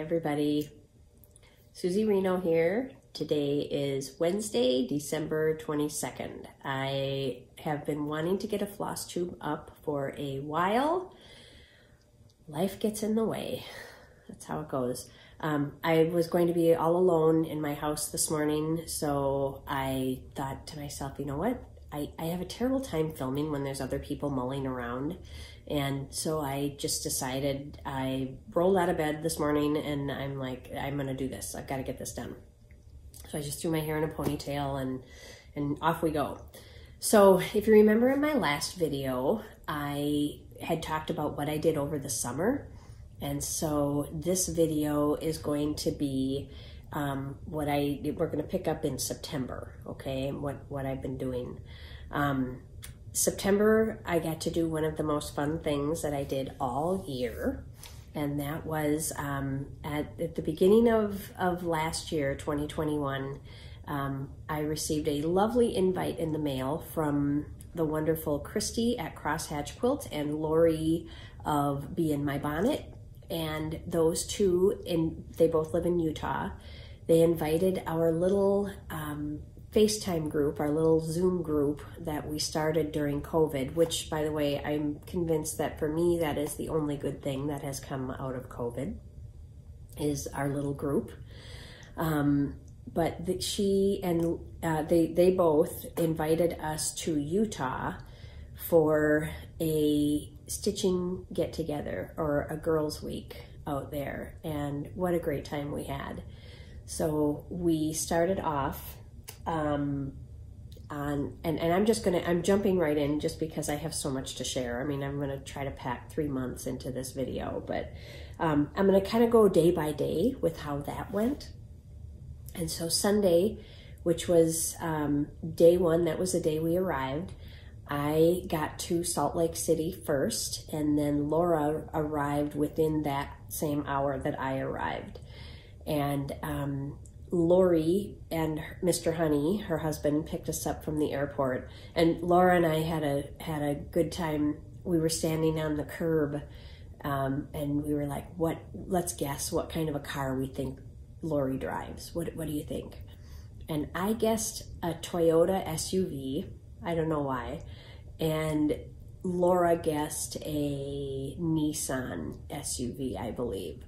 everybody. Suzy Reno here. Today is Wednesday, December 22nd. I have been wanting to get a FlossTube up for a while. Life gets in the way. That's how it goes. I was going to be all alone in my house this morning, so I thought to myself, you know what? I have a terrible time filming when there's other people mulling around. And so I just decided, I rolled out of bed this morning and I'm like, I'm gonna do this. I've got to get this done. So I just threw my hair in a ponytail and off we go. So if you remember in my last video, I had talked about what I did over the summer. And so this video is going to be we're going to pick up in September, okay, what I've been doing. September, I got to do one of the most fun things that I did all year, and that was at the beginning of last year, 2021, I received a lovely invite in the mail from the wonderful Christy at Crosshatch Quilt and Lori of Be In My Bonnet, and those two, they both live in Utah. They invited our little FaceTime group, our little Zoom group that we started during COVID, which, by the way, I'm convinced that for me, that is the only good thing that has come out of COVID, is our little group. But they both invited us to Utah for a stitching get-together or a girls' week out there, and what a great time we had. So we started off and I'm jumping right in just because I have so much to share. I mean, I'm gonna try to pack 3 months into this video, but I'm gonna kind of go day by day with how that went. And so Sunday, which was day one, that was the day we arrived, I got to Salt Lake City first, and then Laura arrived within that same hour that I arrived. And Lori and Mr. Honey, her husband, picked us up from the airport, and Laura and I had a good time. We were standing on the curb, and we were like, let's guess what kind of a car we think Lori drives. What do you think? And I guessed a Toyota SUV. I don't know why. And Laura guessed a Nissan SUV, I believe.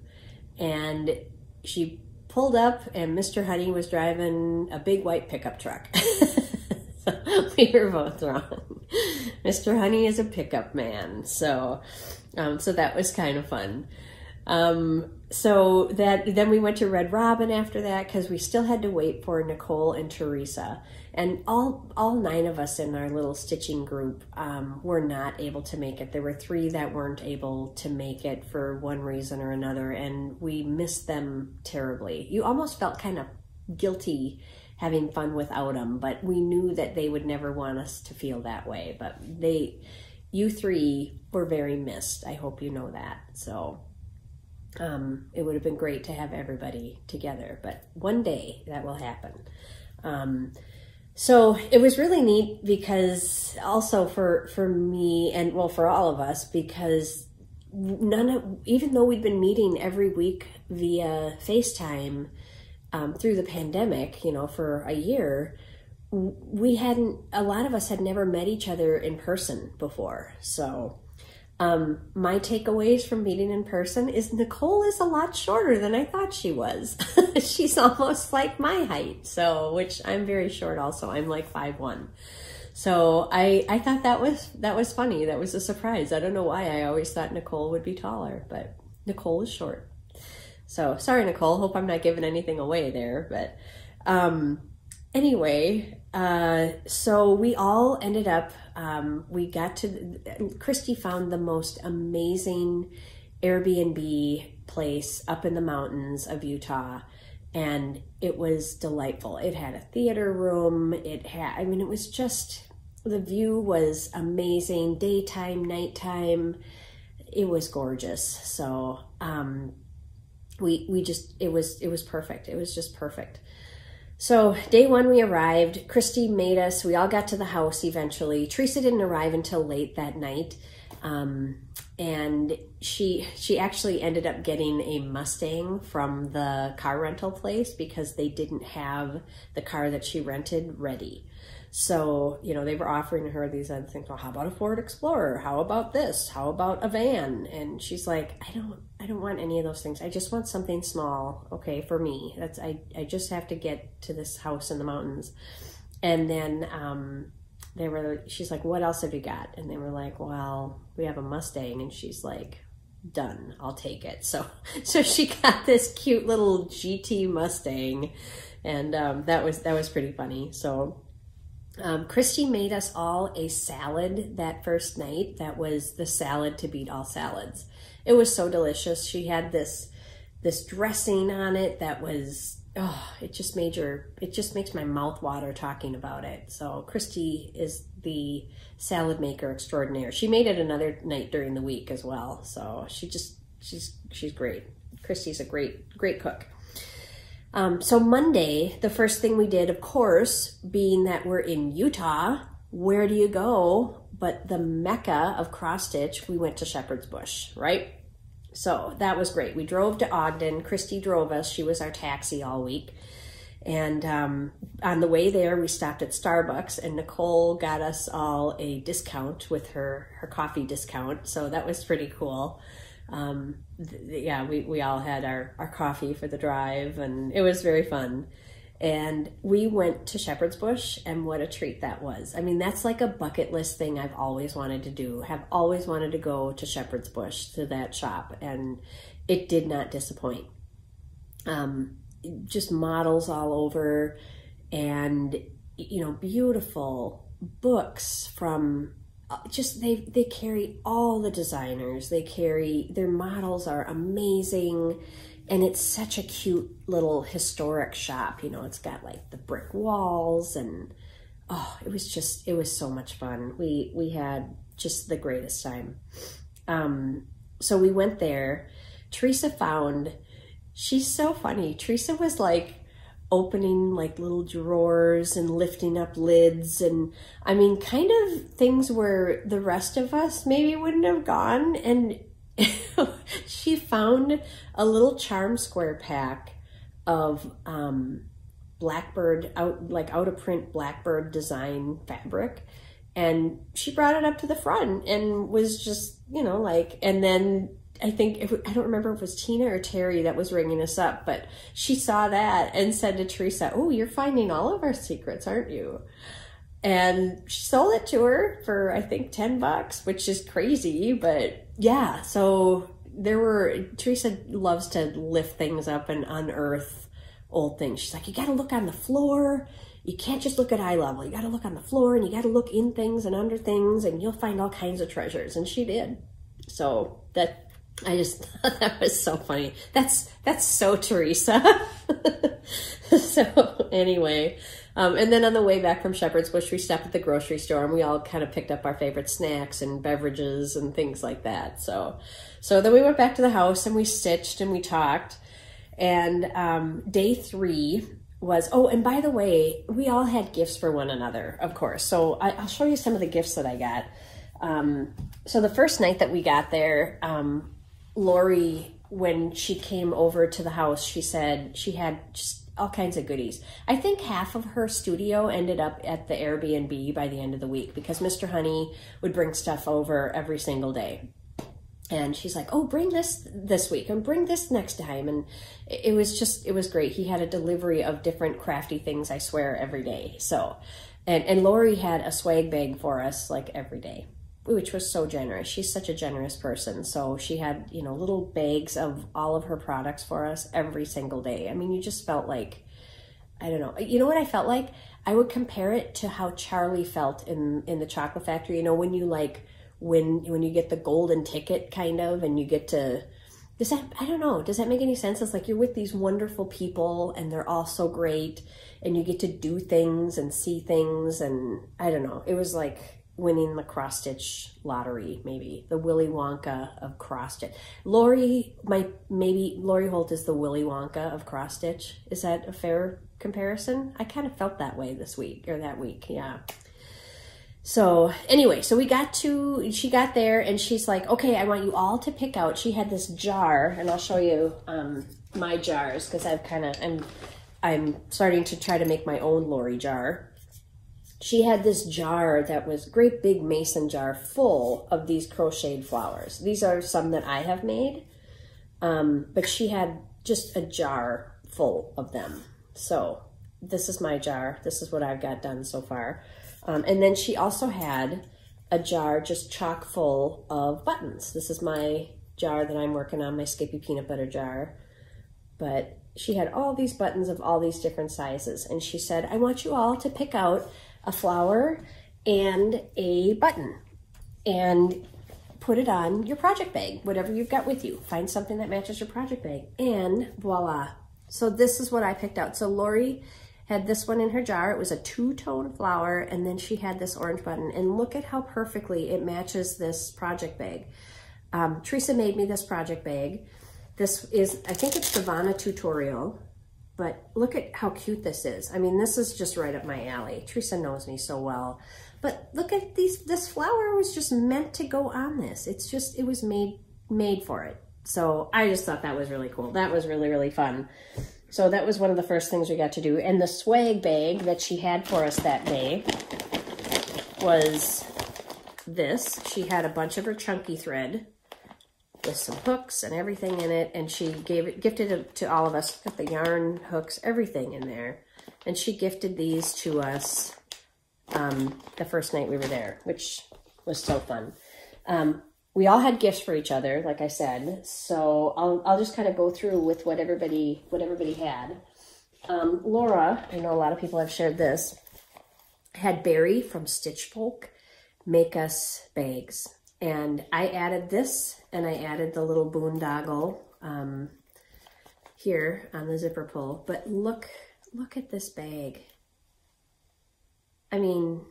And she pulled up, and Mr. Honey was driving a big white pickup truck. So we were both wrong. Mr. Honey is a pickup man. So that was kind of fun. So then we went to Red Robin after that, because we still had to wait for Nicole and Teresa. And all 9 of us in our little stitching group were not able to make it. There were 3 that weren't able to make it for one reason or another, and we missed them terribly. You almost felt kind of guilty having fun without them, but we knew that they would never want us to feel that way. But you 3 were very missed. I hope you know that. So it would have been great to have everybody together, but one day that will happen. So it was really neat, because also for me, and well, for all of us, because even though we'd been meeting every week via FaceTime through the pandemic, for a year, a lot of us had never met each other in person before. So my takeaways from meeting in person is Nicole is a lot shorter than I thought she was. She's almost like my height, which I'm very short also. I'm like 5'1". So I thought that was funny. That was a surprise. I don't know why. I always thought Nicole would be taller, but Nicole is short. So sorry, Nicole. Hope I'm not giving anything away there. But anyway, so we all ended up, Christy found the most amazing Airbnb place up in the mountains of Utah, and it was delightful. It had a theater room. It was just, the view was amazing, daytime, nighttime. It was gorgeous. So, it was perfect. It was just perfect. So day one, we arrived. Christy made us, we all got to the house eventually. Teresa didn't arrive until late that night. And she actually ended up getting a Mustang from the car rental place because they didn't have the car that she rented ready. So, you know, they were offering her these other things. Well, how about a Ford Explorer? How about this? How about a van? And she's like, I don't want any of those things. I just want something small. Okay. For me, I just have to get to this house in the mountains. And then, she's like, what else have you got? And they were like, well, we have a Mustang. And she's like, done, I'll take it. So she got this cute little GT Mustang, and that was pretty funny. So Christy made us all a salad that first night. That was the salad to beat all salads. It was so delicious. She had this dressing on it that was, oh, it just makes my mouth water talking about it. So Christy is the salad maker extraordinaire. She made it another night during the week as well. So she's great. Christy's a great cook. So Monday, the first thing we did, of course, being that we're in Utah, where do you go but the Mecca of cross stitch? We went to Shepherd's Bush, right? So that was great. We drove to Ogden. Christy drove us. She was our taxi all week. And on the way there, we stopped at Starbucks, and Nicole got us all a discount with her coffee discount. So that was pretty cool. Yeah, we all had our coffee for the drive, and it was very fun. And we went to Shepherd's Bush, and what a treat that was. I mean, that's like a bucket list thing I've always wanted to do. Have always wanted to go to Shepherd's Bush, to that shop, and it did not disappoint. Just models all over, and, you know, beautiful books from just, they carry all the designers. Their models are amazing. And it's such a cute little historic shop. You know, it's got like the brick walls, and oh, it was so much fun. We had just the greatest time. So we went there. She's so funny. Teresa was like opening like little drawers and lifting up lids, and I mean, kind of things where the rest of us maybe wouldn't have gone. And she found a little charm square pack of Blackbird, out of print Blackbird design fabric, and she brought it up to the front and was just, you know, like, and then I don't remember if it was Tina or Terry that was ringing us up, but she saw that and said to Teresa, "Oh, you're finding all of our secrets, aren't you?" And she sold it to her for, I think, $10, which is crazy. But yeah, so Teresa loves to lift things up and unearth old things. She's like, you got to look on the floor. You can't just look at eye level. You got to look on the floor, and you got to look in things and under things, and you'll find all kinds of treasures. And she did. So I just thought that was so funny. That's so Teresa. So anyway, and then on the way back from Shepherd's Bush, we stopped at the grocery store, and we all kind of picked up our favorite snacks and beverages and things like that. So then we went back to the house, and we stitched and we talked. And day 3 was, oh, and by the way, we all had gifts for one another, of course. So I'll show you some of the gifts that I got. So the first night that we got there, Lori, when she came over to the house, she said she had just all kinds of goodies. I think half of her studio ended up at the Airbnb by the end of the week, because Mr. Honey would bring stuff over every single day. And she's like, oh, bring this week and bring this next time. And it was great. He had a delivery of different crafty things, I swear, every day. So, and Lori had a swag bag for us like every day, which was so generous. She's such a generous person. So she had, you know, little bags of all of her products for us every single day. I mean, you just felt like, I don't know. You know what I felt like? I would compare it to how Charlie felt in the Chocolate Factory. You know, when you when you get the golden ticket kind of, and you get to, I don't know, does that make any sense? It's like you're with these wonderful people, and they're all so great, and you get to do things and see things, and I don't know. It was like winning the cross-stitch lottery, maybe. The Willy Wonka of cross-stitch. Lori Holt is the Willy Wonka of cross-stitch. Is that a fair comparison? I kind of felt that way this week, or that week, yeah. So anyway, so she got there and she's like, okay, I want you all to pick out. She had this jar, and I'll show you my jars because I'm starting to try to make my own Lori jar. She had this jar that was great big mason jar full of these crocheted flowers. These are some that I have made, but she had just a jar full of them. So this is my jar. This is what I've got done so far. And then she also had a jar just chock full of buttons. This is my jar that I'm working on, my Skippy peanut butter jar. But she had all these buttons of all these different sizes. And she said, I want you all to pick out a flower and a button and put it on your project bag, whatever you've got with you. Find something that matches your project bag. And voila. So this is what I picked out. So Lori had this one in her jar. It was a two-tone flower, and then she had this orange button. And look at how perfectly it matches this project bag. Teresa made me this project bag. This is, I think it's the Vana tutorial, but look at how cute this is. I mean, this is just right up my alley. Teresa knows me so well. But look at these, this flower was just meant to go on this. It's just, it was made for it. So I just thought that was really cool. That was really, really fun. So that was one of the first things we got to do. And the swag bag that she had for us that day was this. She had a bunch of her chunky thread with some hooks and everything in it. And she gifted it to all of us. Got the yarn, hooks, everything in there. And she gifted these to us the first night we were there, which was so fun. We all had gifts for each other, like I said. So I'll just kind of go through with what everybody had. Laura, I know a lot of people have shared this, had Barry from Stitch Folk make us bags. And I added this, and I added the little boondoggle here on the zipper pull. But look at this bag. I mean,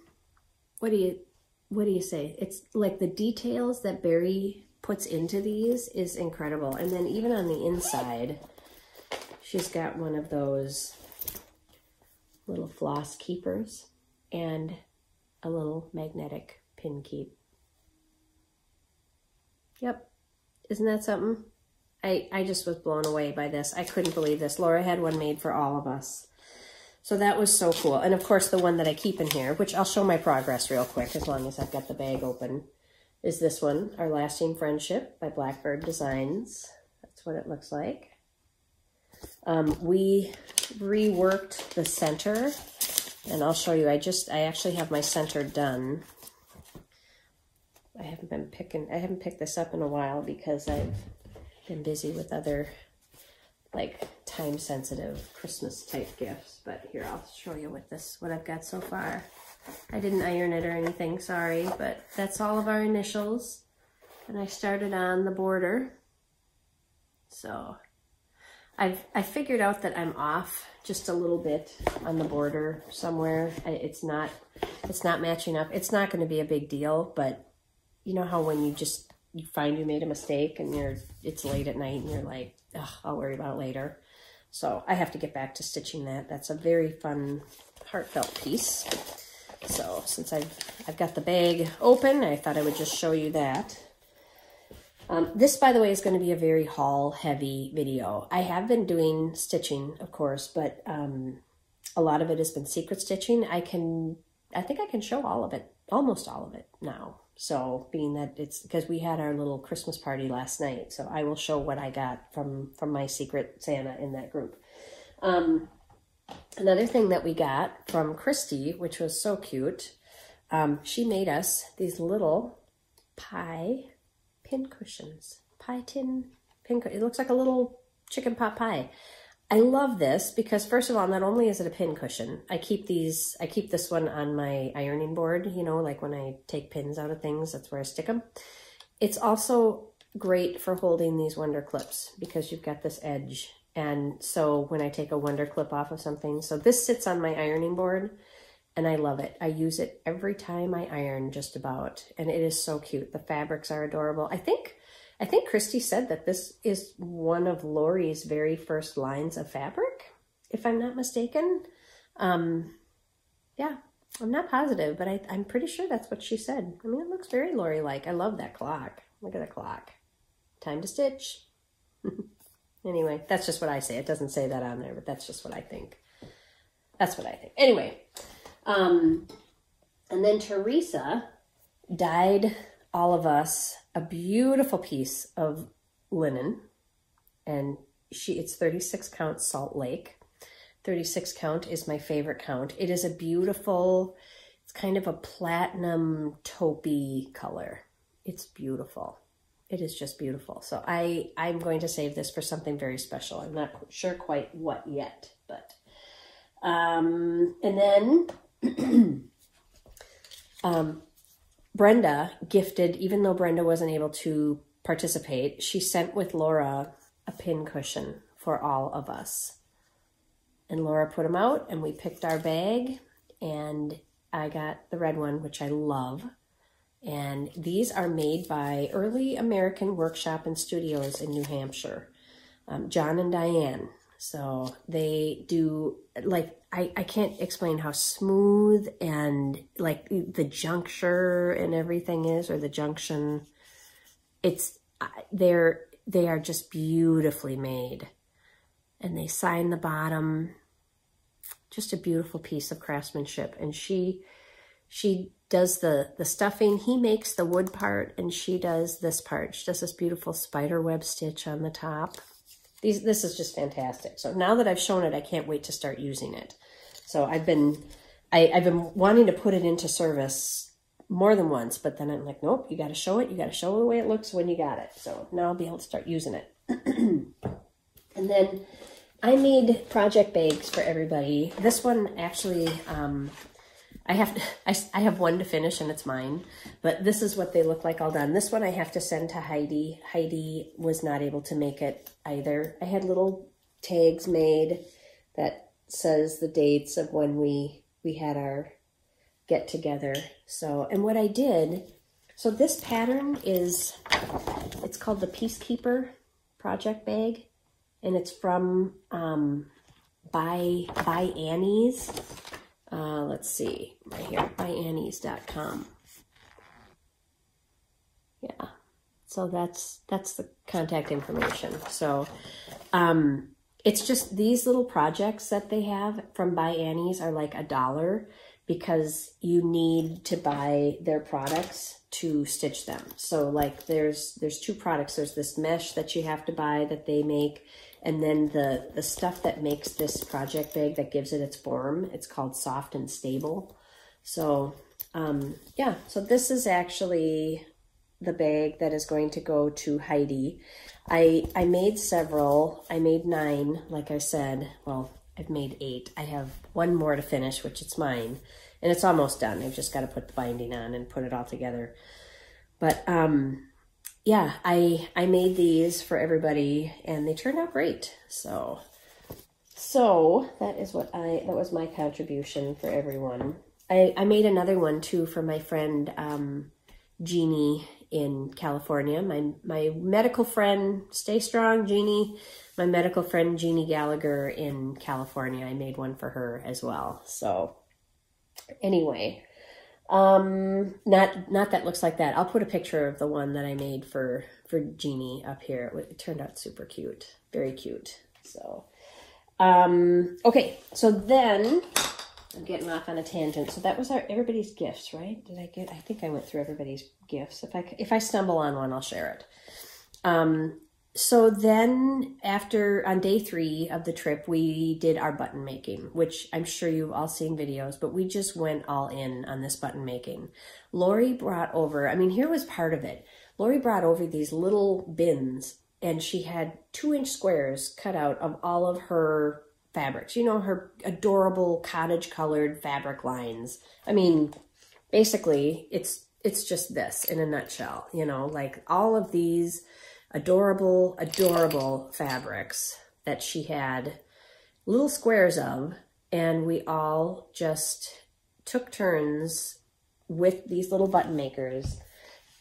what do you say? It's like the details that Barry puts into these is incredible. And then even on the inside, she's got one of those little floss keepers and a little magnetic pin keep. Yep. Isn't that something? I just was blown away by this. I couldn't believe this. Laura had one made for all of us. So that was so cool. And of course, the one that I keep in here, which I'll show my progress real quick as long as I've got the bag open, is this one, Our Lasting Friendship by Blackbird Designs. That's what it looks like. We reworked the center, and I'll show you. I actually have my center done. I haven't picked this up in a while because I've been busy with other like time-sensitive Christmas type gifts. But here, I'll show you what I've got so far. I didn't iron it or anything, sorry, but that's all of our initials. And I started on the border. So I figured out that I'm off just a little bit on the border somewhere. It's not matching up. It's not going to be a big deal, but you know how when you find you made a mistake and it's late at night and you're like, ugh, I'll worry about it later. So I have to get back to stitching that. That's a very fun, heartfelt piece. So since I've got the bag open, I thought I would just show you that. This, by the way, is going to be a very haul-heavy video. I have been doing stitching, of course, but a lot of it has been secret stitching. I think I can show all of it, almost all of it now. So being that it's because we had our little Christmas party last night, so I will show what I got from my Secret Santa in that group. Another thing that we got from Christy, which was so cute, she made us these little pie pin cushions. Pie tin pin cushion. It looks like a little chicken pot pie. I love this because, first of all, not only is it a pin cushion, I keep this one on my ironing board, you know, like when I take pins out of things, that's where I stick them. It's also great for holding these wonder clips because you've got this edge. And so when I take a wonder clip off of something, so this sits on my ironing board and I love it. I use it every time I iron, just about, and it is so cute. The fabrics are adorable. I think Christy said that this is one of Lori's very first lines of fabric, if I'm not mistaken. Yeah, I'm not positive, but I'm pretty sure that's what she said. I mean, it looks very Lori-like. I love that clock. Look at the clock. Time to stitch. Anyway, that's just what I say. It doesn't say that on there, but that's just what I think. That's what I think. Anyway, and then Teresa dyed all of us a beautiful piece of linen, and it's 36 count Salt Lake. 36 count is my favorite count. It is a beautiful, it's kind of a platinum taupey color. It's beautiful. It is just beautiful. So I'm going to save this for something very special. I'm not sure quite what yet, but, and then Brenda gifted, even though Brenda wasn't able to participate, she sent with Laura a pin cushion for all of us. And Laura put them out, and we picked our bag, and I got the red one, which I love. And these are made by Early American Workshop and Studios in New Hampshire, John and Diane. So they do, like, I can't explain how smooth and, like, the juncture and everything is, or the junction. They are just beautifully made. And they sign the bottom. Just a beautiful piece of craftsmanship. And she does the stuffing. He makes the wood part, and she does this part. She does this beautiful spider web stitch on the top. This is just fantastic. So now that I've shown it, I can't wait to start using it. So I've been wanting to put it into service more than once, but then I'm like, nope, you got to show it. You got to show the way it looks when you got it. So now I'll be able to start using it. And then I made project bags for everybody. This one actually, I have one to finish, and it's mine, but this is what they look like all done. This one I have to send to Heidi. Heidi was not able to make it either. I had little tags made that says the dates of when we had our get together. So, and what I did, so this pattern it's called the Peacekeeper Project Bag. And it's from by Annie's. Let's see, right here, byannies.com. Yeah, so that's the contact information. So it's just these little projects that they have from By Annie's are like $1 because you need to buy their products to stitch them. So like there's two products. There's this mesh that you have to buy that they make. And then the stuff that makes this project bag that gives it its form, it's called Soft and Stable. So, yeah, so this is actually the bag that is going to go to Heidi. I made several. I made 9, like I said. Well, I've made 8. I have one more to finish, which it's mine. And it's almost done. I've just got to put the binding on and put it all together. But, yeah, I made these for everybody, and they turned out great. So that is that was my contribution for everyone. I made another one too for my friend Jeannie in California. My medical friend, stay strong, Jeannie. My medical friend Jeannie Gallagher in California. I made one for her as well. So anyway. Not that looks like that. I'll put a picture of the one that I made for Jeannie up here. It turned out super cute, very cute. So, okay. So then I'm getting off on a tangent. So that was everybody's gifts, right? I think I went through everybody's gifts. If I stumble on one, I'll share it. So then on day 3 of the trip, we did our button making, which I'm sure you've all seen videos, but we just went all in on this button making. Lori brought over, I mean, here was part of it. Lori brought over these little bins, and she had 2-inch squares cut out of all of her fabrics. You know, her adorable cottage colored fabric lines. I mean, basically it's just this in a nutshell, you know, like all of these adorable fabrics that she had little squares of, and we all just took turns with these little button makers,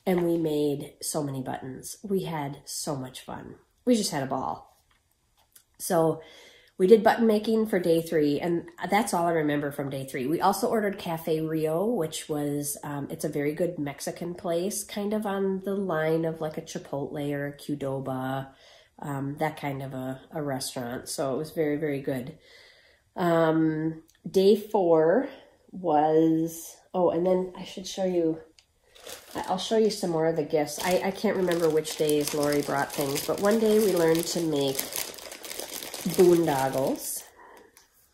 and we made so many buttons. We had so much fun. We just had a ball. So We did button making for day 3, and that's all I remember from day 3. We also ordered Cafe Rio, which was, it's a very good Mexican place, kind of on the line of like a Chipotle or a Qdoba, that kind of a restaurant. So it was very, very good. Day 4 was, oh, and then I should show you, I'll show you some more of the gifts. I can't remember which days Lori brought things, but one day we learned to make boondoggles.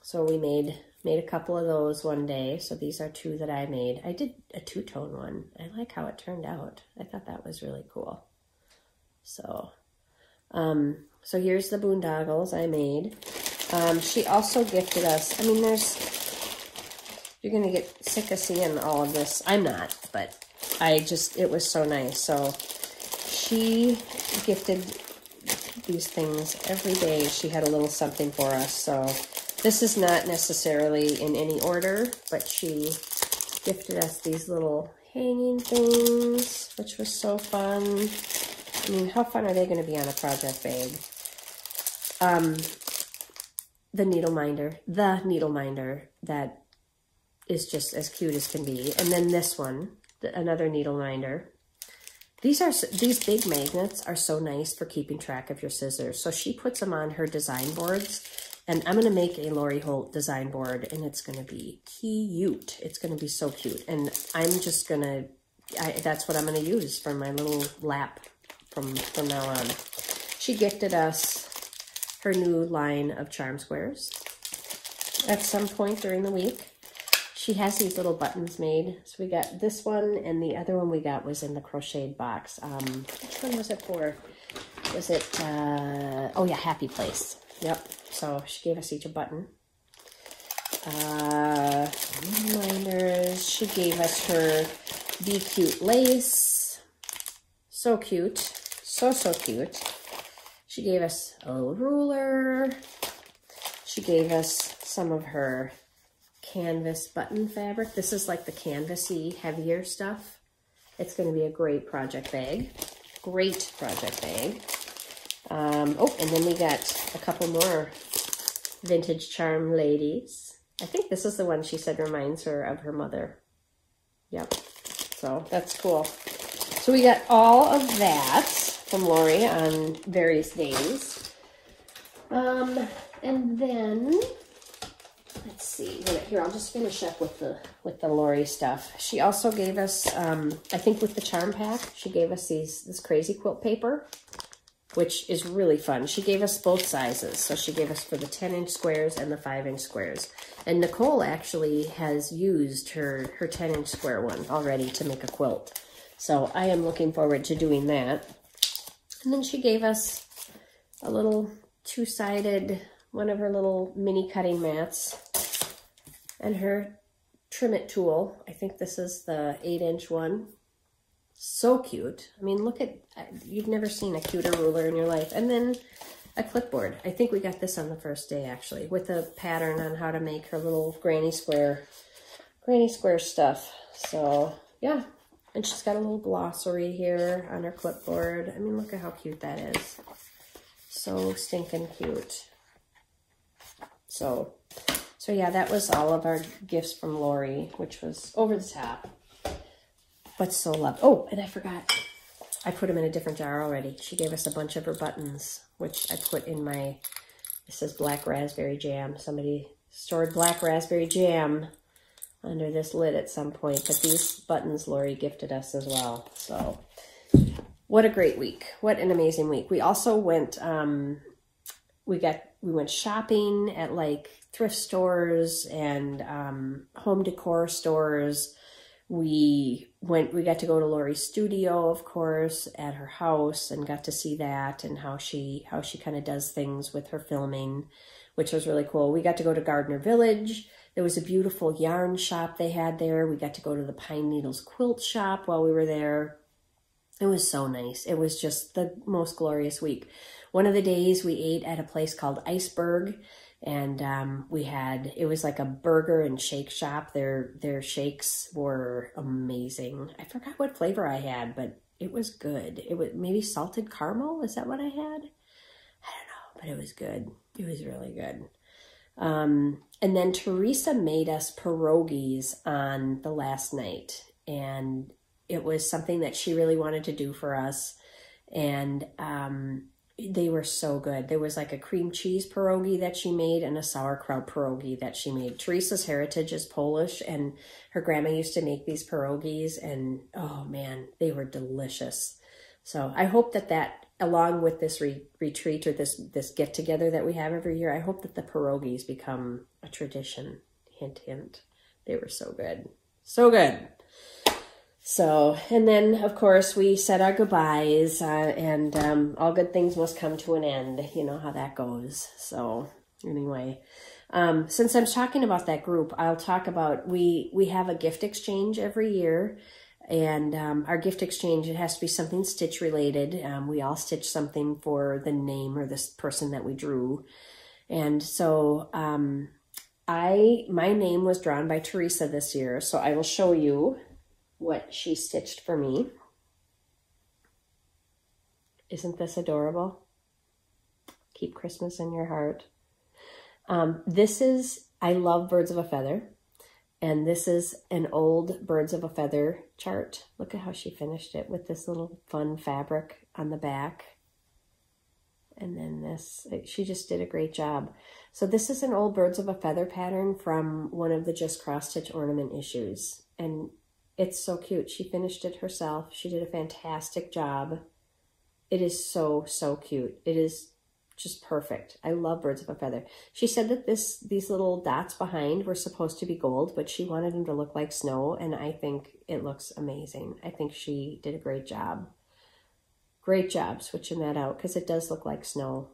So we made a couple of those one day. So these are 2 that I made. I did a 2-tone one. I like how it turned out. I thought that was really cool. So, so here's the boondoggles I made. She also gifted us, I mean, you're going to get sick of seeing all of this. I'm not, but it was so nice. So she gifted these things every day. She had a little something for us. So this is not necessarily in any order, but she gifted us these little hanging things, which was so fun. I mean, how fun are they going to be on a project bag? The needle minder that is just as cute as can be. And then this one, another needle minder. These big magnets are so nice for keeping track of your scissors. So she puts them on her design boards, and I'm going to make a Lori Holt design board, and it's going to be cute. It's going to be so cute. And I'm just going to, that's what I'm going to use for my little lap from now on. She gifted us her new line of charm squares at some point during the week. She has these little buttons made. So we got this one, and the other one we got was in the crocheted box. Which one was it for? Was it, oh yeah, Happy Place. Yep. So she gave us each a button. Reminders. She gave us her Be Cute lace. So cute. So cute. She gave us a little ruler. She gave us some of her canvas button fabric. This is like the canvasy, heavier stuff. It's going to be a great project bag. Great project bag. Oh, and then we got a couple more vintage charm ladies. I think this is the one she said reminds her of her mother. Yep. So that's cool. So we got all of that from Lori on various days. And then let's see. Here, I'll just finish up with the Lori stuff. She also gave us, I think with the charm pack, she gave us this crazy quilt paper, which is really fun. She gave us both sizes. So she gave us for the 10-inch squares and the 5-inch squares. And Nicole actually has used her 10-inch square one already to make a quilt. So I am looking forward to doing that. And then she gave us a little 2-sided, one of her little mini cutting mats, and her trim it tool. I think this is the 8-inch one. So cute. I mean, look at, you've never seen a cuter ruler in your life. And then a clipboard. I think we got this on the first day, actually, with a pattern on how to make her little granny square stuff. So, yeah. And she's got a little glossary here on her clipboard. I mean, look at how cute that is. So stinking cute. So yeah, that was all of our gifts from Lori, which was over the top, but so loved. Oh, and I forgot. I put them in a different jar already. She gave us a bunch of her buttons, which I put in my, this is black raspberry jam. Somebody stored black raspberry jam under this lid at some point, but these buttons Lori gifted us as well. So what a great week. What an amazing week. We also went, we went shopping at like thrift stores and home decor stores. We got to go to Lori's studio, of course, at her house, and got to see that and how she kind of does things with her filming, which was really cool. We got to go to Gardner Village. There was a beautiful yarn shop they had there. We got to go to the Pine Needles quilt shop while we were there. It was so nice. It was just the most glorious week. One of the days we ate at a place called Iceberg, and it was like a burger and shake shop. Their shakes were amazing. I forgot what flavor I had, but it was good. It was maybe salted caramel. Is that what I had? I don't know, but it was good. It was really good. And then Teresa made us pierogies on the last night, and it was something that she really wanted to do for us. And they were so good. There was like a cream cheese pierogi that she made and a sauerkraut pierogi that she made. Teresa's heritage is Polish, and her grandma used to make these pierogies, and oh man, they were delicious. So I hope that along with this retreat or this get together that we have every year, I hope that the pierogies become a tradition. Hint, hint. They were so good. So good. So, and then of course we said our goodbyes, and all good things must come to an end. You know how that goes. So anyway, since I'm talking about that group, I'll talk about, we have a gift exchange every year. And our gift exchange, it has to be something stitch related. We all stitch something for the name or this person that we drew. And so my name was drawn by Teresa this year. So I will show you what she stitched for me. Isn't this adorable? Keep Christmas in your heart. I love Birds of a Feather. And this is an old Birds of a Feather chart. Look at how she finished it with this little fun fabric on the back. And then this, she just did a great job. So this is an old Birds of a Feather pattern from one of the Just Cross Stitch ornament issues. And it's so cute. She finished it herself. She did a fantastic job. It is so, so cute. It is just perfect. I love Birds of a Feather. She said that these little dots behind were supposed to be gold, but she wanted them to look like snow, and I think it looks amazing. I think she did a great job. Great job switching that out, because it does look like snow.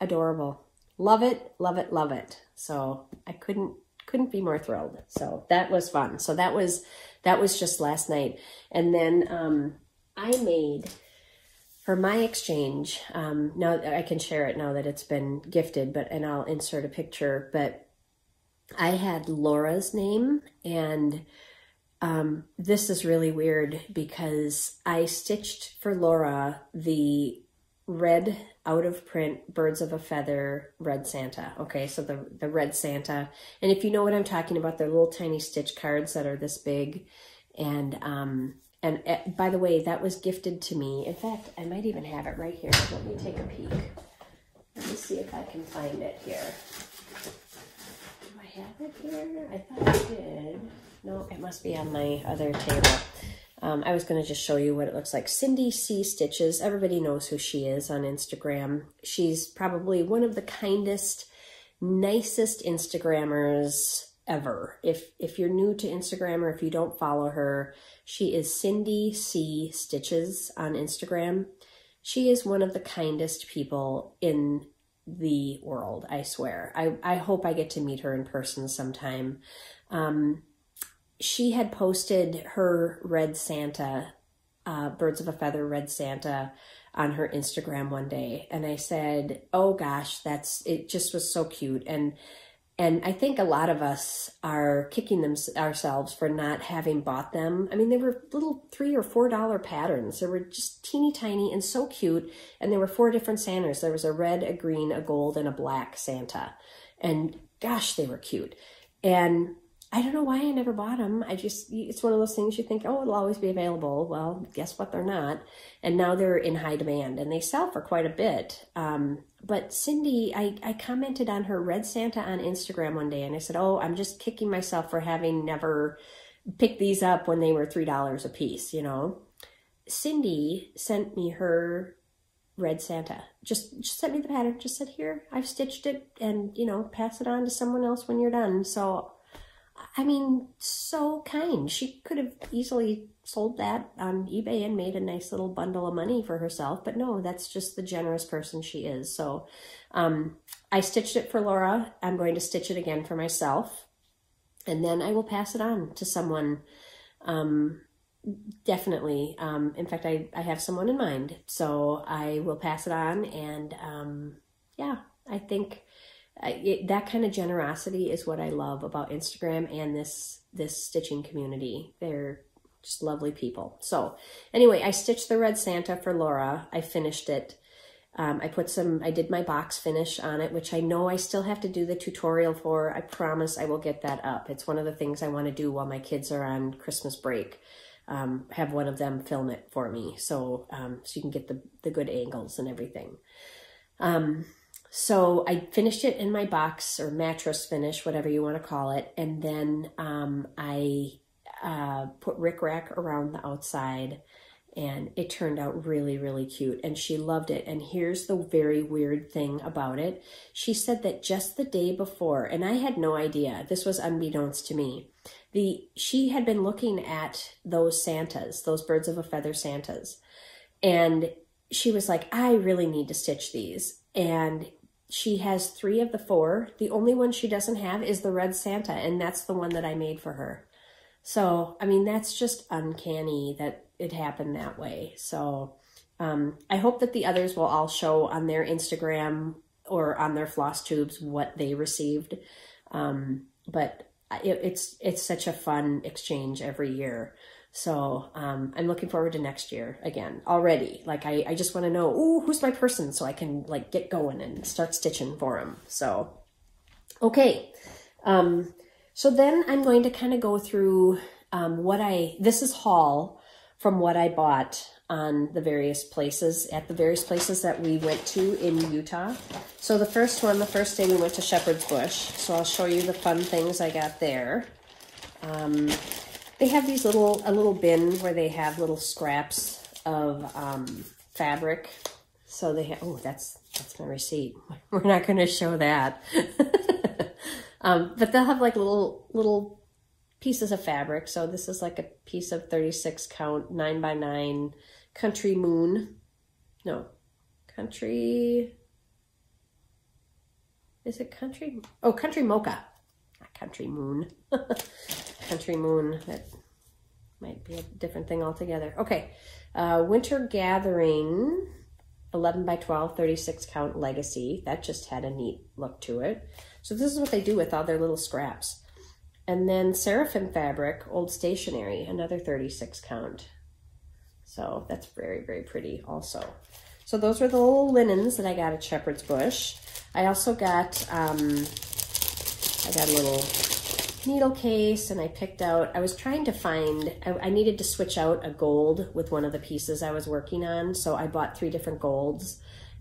Adorable. Love it, love it, love it. So I couldn't be more thrilled. So that was fun. So that was just last night. And then I made, for my exchange, now I can share it now that it's been gifted, and I'll insert a picture, but I had Laura's name, and this is really weird because I stitched for Laura the red out of print Birds of a Feather red Santa. Okay, so the red Santa, and if you know what I'm talking about, they're little tiny stitch cards that are this big, and by the way, that was gifted to me. In fact, I might even have it right here. Let me take a peek. Let me see if I can find it here. Do I have it here? I thought I did. No, it must be on my other table. I was going to just show you what it looks like. Cindy C. Stitches. Everybody knows who she is on Instagram. She's probably one of the kindest, nicest Instagrammers ever. If you're new to Instagram or if you don't follow her, she is Cindy C. Stitches on Instagram. She is one of the kindest people in the world, I swear. I hope I get to meet her in person sometime. She had posted her red Santa, Birds of a Feather red Santa, on her Instagram one day, and I said, oh gosh, it just was so cute. And I think a lot of us are kicking ourselves for not having bought them. I mean, they were little $3 or $4 patterns. They were just teeny tiny and so cute. And there were 4 different Santas. There was a red, a green, a gold, and a black Santa. And gosh, they were cute. And I don't know why I never bought them. It's one of those things you think, oh, it'll always be available. Well, guess what? They're not. And now they're in high demand and they sell for quite a bit. But Cindy, I commented on her red Santa on Instagram one day and I said, oh, I'm just kicking myself for having never picked these up when they were $3 a piece, you know. Cindy sent me her red Santa. Just sent me the pattern. Just said, here, I've stitched it, and, you know, pass it on to someone else when you're done. So, I mean, so kind. She could have easily sold that on eBay and made a nice little bundle of money for herself. But no, that's just the generous person she is. So I stitched it for Laura. I'm going to stitch it again for myself. And then I will pass it on to someone. Definitely. In fact, I have someone in mind. So I will pass it on. And yeah, I think that kind of generosity is what I love about Instagram and this stitching community. They're just lovely people. So anyway, I stitched the red Santa for Laura. I finished it. I did my box finish on it, which I know I still have to do the tutorial for. I promise I will get that up. It's one of the things I want to do while my kids are on Christmas break. Have one of them film it for me, so you can get the good angles and everything. So I finished it in my box or mattress finish, whatever you want to call it, and then I put rickrack around the outside, and it turned out really, really cute, and she loved it. And here's the very weird thing about it. She said that just the day before, and I had no idea, this was unbeknownst to me, she had been looking at those Santas, those birds of a feather Santas, and she was like, I really need to stitch these. And she has 3 of the 4. The only one she doesn't have is the red Santa, and that's the one that I made for her. So, I mean, that's just uncanny that it happened that way. So I hope that the others will all show on their Instagram or on their FlossTubes what they received. But it's such a fun exchange every year. So I'm looking forward to next year again already. Like I just want to know, ooh, who's my person, so I can like get going and start stitching for them. So, okay. So then I'm going to kind of go through this is haul from what I bought on the various places, at the various places that we went to in Utah. So the first day we went to Shepherd's Bush. So I'll show you the fun things I got there. They have these a little bin where they have little scraps of fabric. So they have, oh, that's my receipt. We're not going to show that. But they'll have like little pieces of fabric. So this is like a piece of 36 count 9x9 country moon. No, country. Is it country? Oh, country mocha. Not country moon. Country moon. That might be a different thing altogether. Okay. Winter Gathering 11x12 36 count legacy. That just had a neat look to it. So this is what they do with all their little scraps. And then Seraphim fabric, old stationery, another 36 count. So that's very, very pretty also. So those were the little linens that I got at Shepherd's Bush. I also got, I got a little needle case, and I picked out, I was trying to find, I needed to switch out a gold with one of the pieces I was working on. So I bought 3 different golds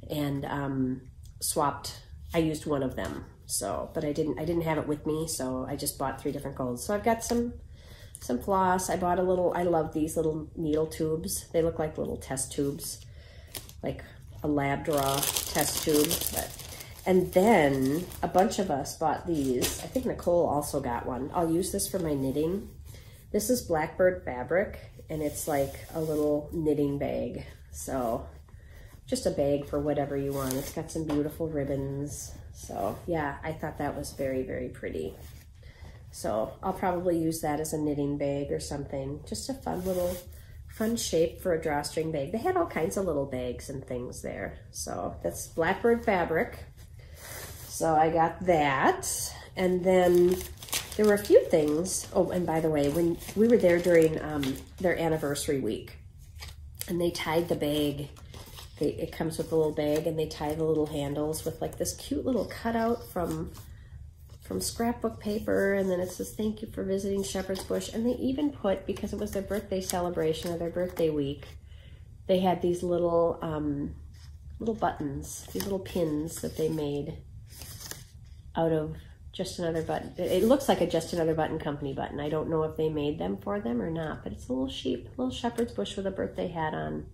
and swapped, I used one of them. So, but I didn't have it with me, so I just bought 3 different golds. So I've got some floss. I bought I love these little needle tubes. They look like little test tubes, like a lab draw test tube. And then a bunch of us bought these. I think Nicole also got one. I'll use this for my knitting. This is Blackbird fabric, and it's like a little knitting bag. So just a bag for whatever you want. It's got some beautiful ribbons. So yeah, I thought that was very, very pretty. So I'll probably use that as a knitting bag or something. Just a fun shape for a drawstring bag. They had all kinds of little bags and things there. So that's Blackbird fabric. So I got that. And then there were a few things. Oh, and by the way, when we were there during their anniversary week, and they tied the bag, it comes with a little bag, and they tie the little handles with like this cute little cutout from scrapbook paper, and then it says, thank you for visiting Shepherd's Bush. And they even put, because it was their birthday celebration or their birthday week, they had these little buttons, these little pins that they made out of Just Another Button. It looks like a Just Another Button company button. I don't know if they made them for them or not, but it's a little sheep, little shepherd's bush with a birthday hat on.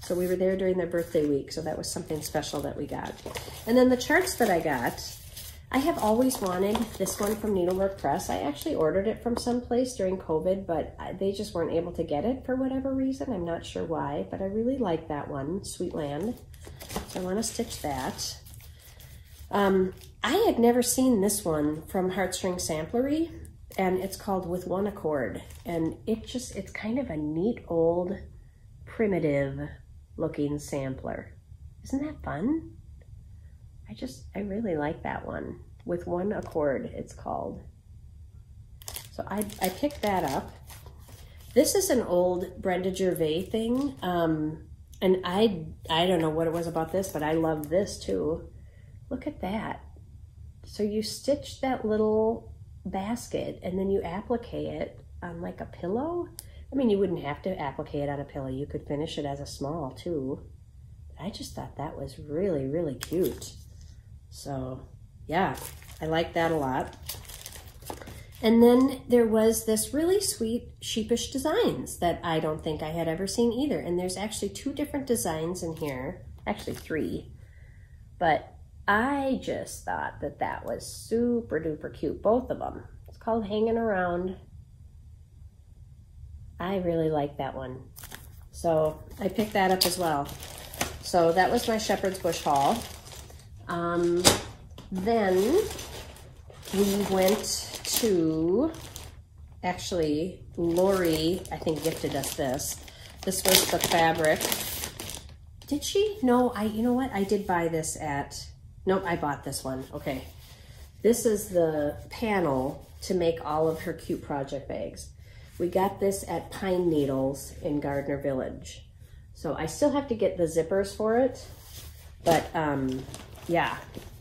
So we were there during their birthday week, so that was something special that we got. And then the charts that I got, I have always wanted this one from Needlework Press. I actually ordered it from someplace during COVID, but they just weren't able to get it for whatever reason. I'm not sure why, but I really like that one, Sweet Land. So I want to stitch that. I had never seen this one from Heartstring Samplery, and it's called With One Accord. And it's kind of a neat old primitive looking sampler. Isn't that fun? I really like that one. With One Accord, it's called. So I picked that up. This is an old Brenda Gervais thing. And I don't know what it was about this, but I love this too. Look at that. So you stitch that little basket and then you applique it on like a pillow. I mean, you wouldn't have to applique it on a pillow. You could finish it as a small too. I just thought that was really, really cute. So yeah, I like that a lot. And then there was this really sweet sheepish designs that I don't think I had ever seen either. And there's actually 2 different designs in here, actually 3. But I just thought that that was super duper cute, both of them. It's called Hanging Around. I really like that one. So I picked that up as well. So that was my Shepherd's Bush haul. Then we went to, actually, Lori, I think, gifted us this. This was the fabric. Did she? No, you know what? I did buy this at, nope, I bought this one. Okay. This is the panel to make all of her cute project bags. We got this at Pine Needles in Gardner Village. So I still have to get the zippers for it. But yeah,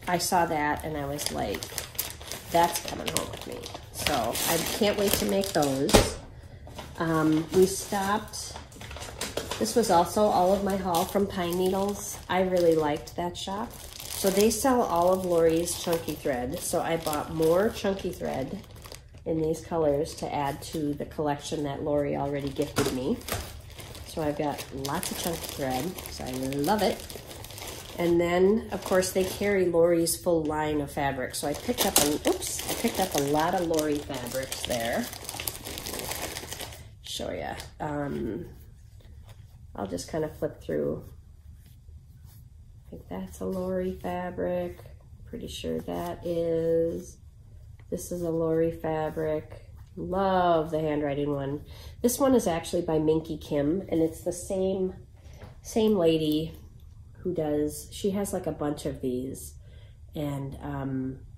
I saw that and I was like, that's coming home with me. So I can't wait to make those. We stopped. This was also all of my haul from Pine Needles. I really liked that shop. So they sell all of Lori's chunky thread. So I bought more chunky thread in these colors to add to the collection that Lori already gifted me. So I've got lots of chunky thread, so I love it. And then, of course, they carry Lori's full line of fabric. So I picked up a lot of Lori fabrics there. Show ya. I'll just kind of flip through. I think that's a Lori fabric. Pretty sure that is. This is a Lori fabric. Love the handwriting one. This one is actually by Minky Kim, and it's the same lady who does, she has like a bunch of these. And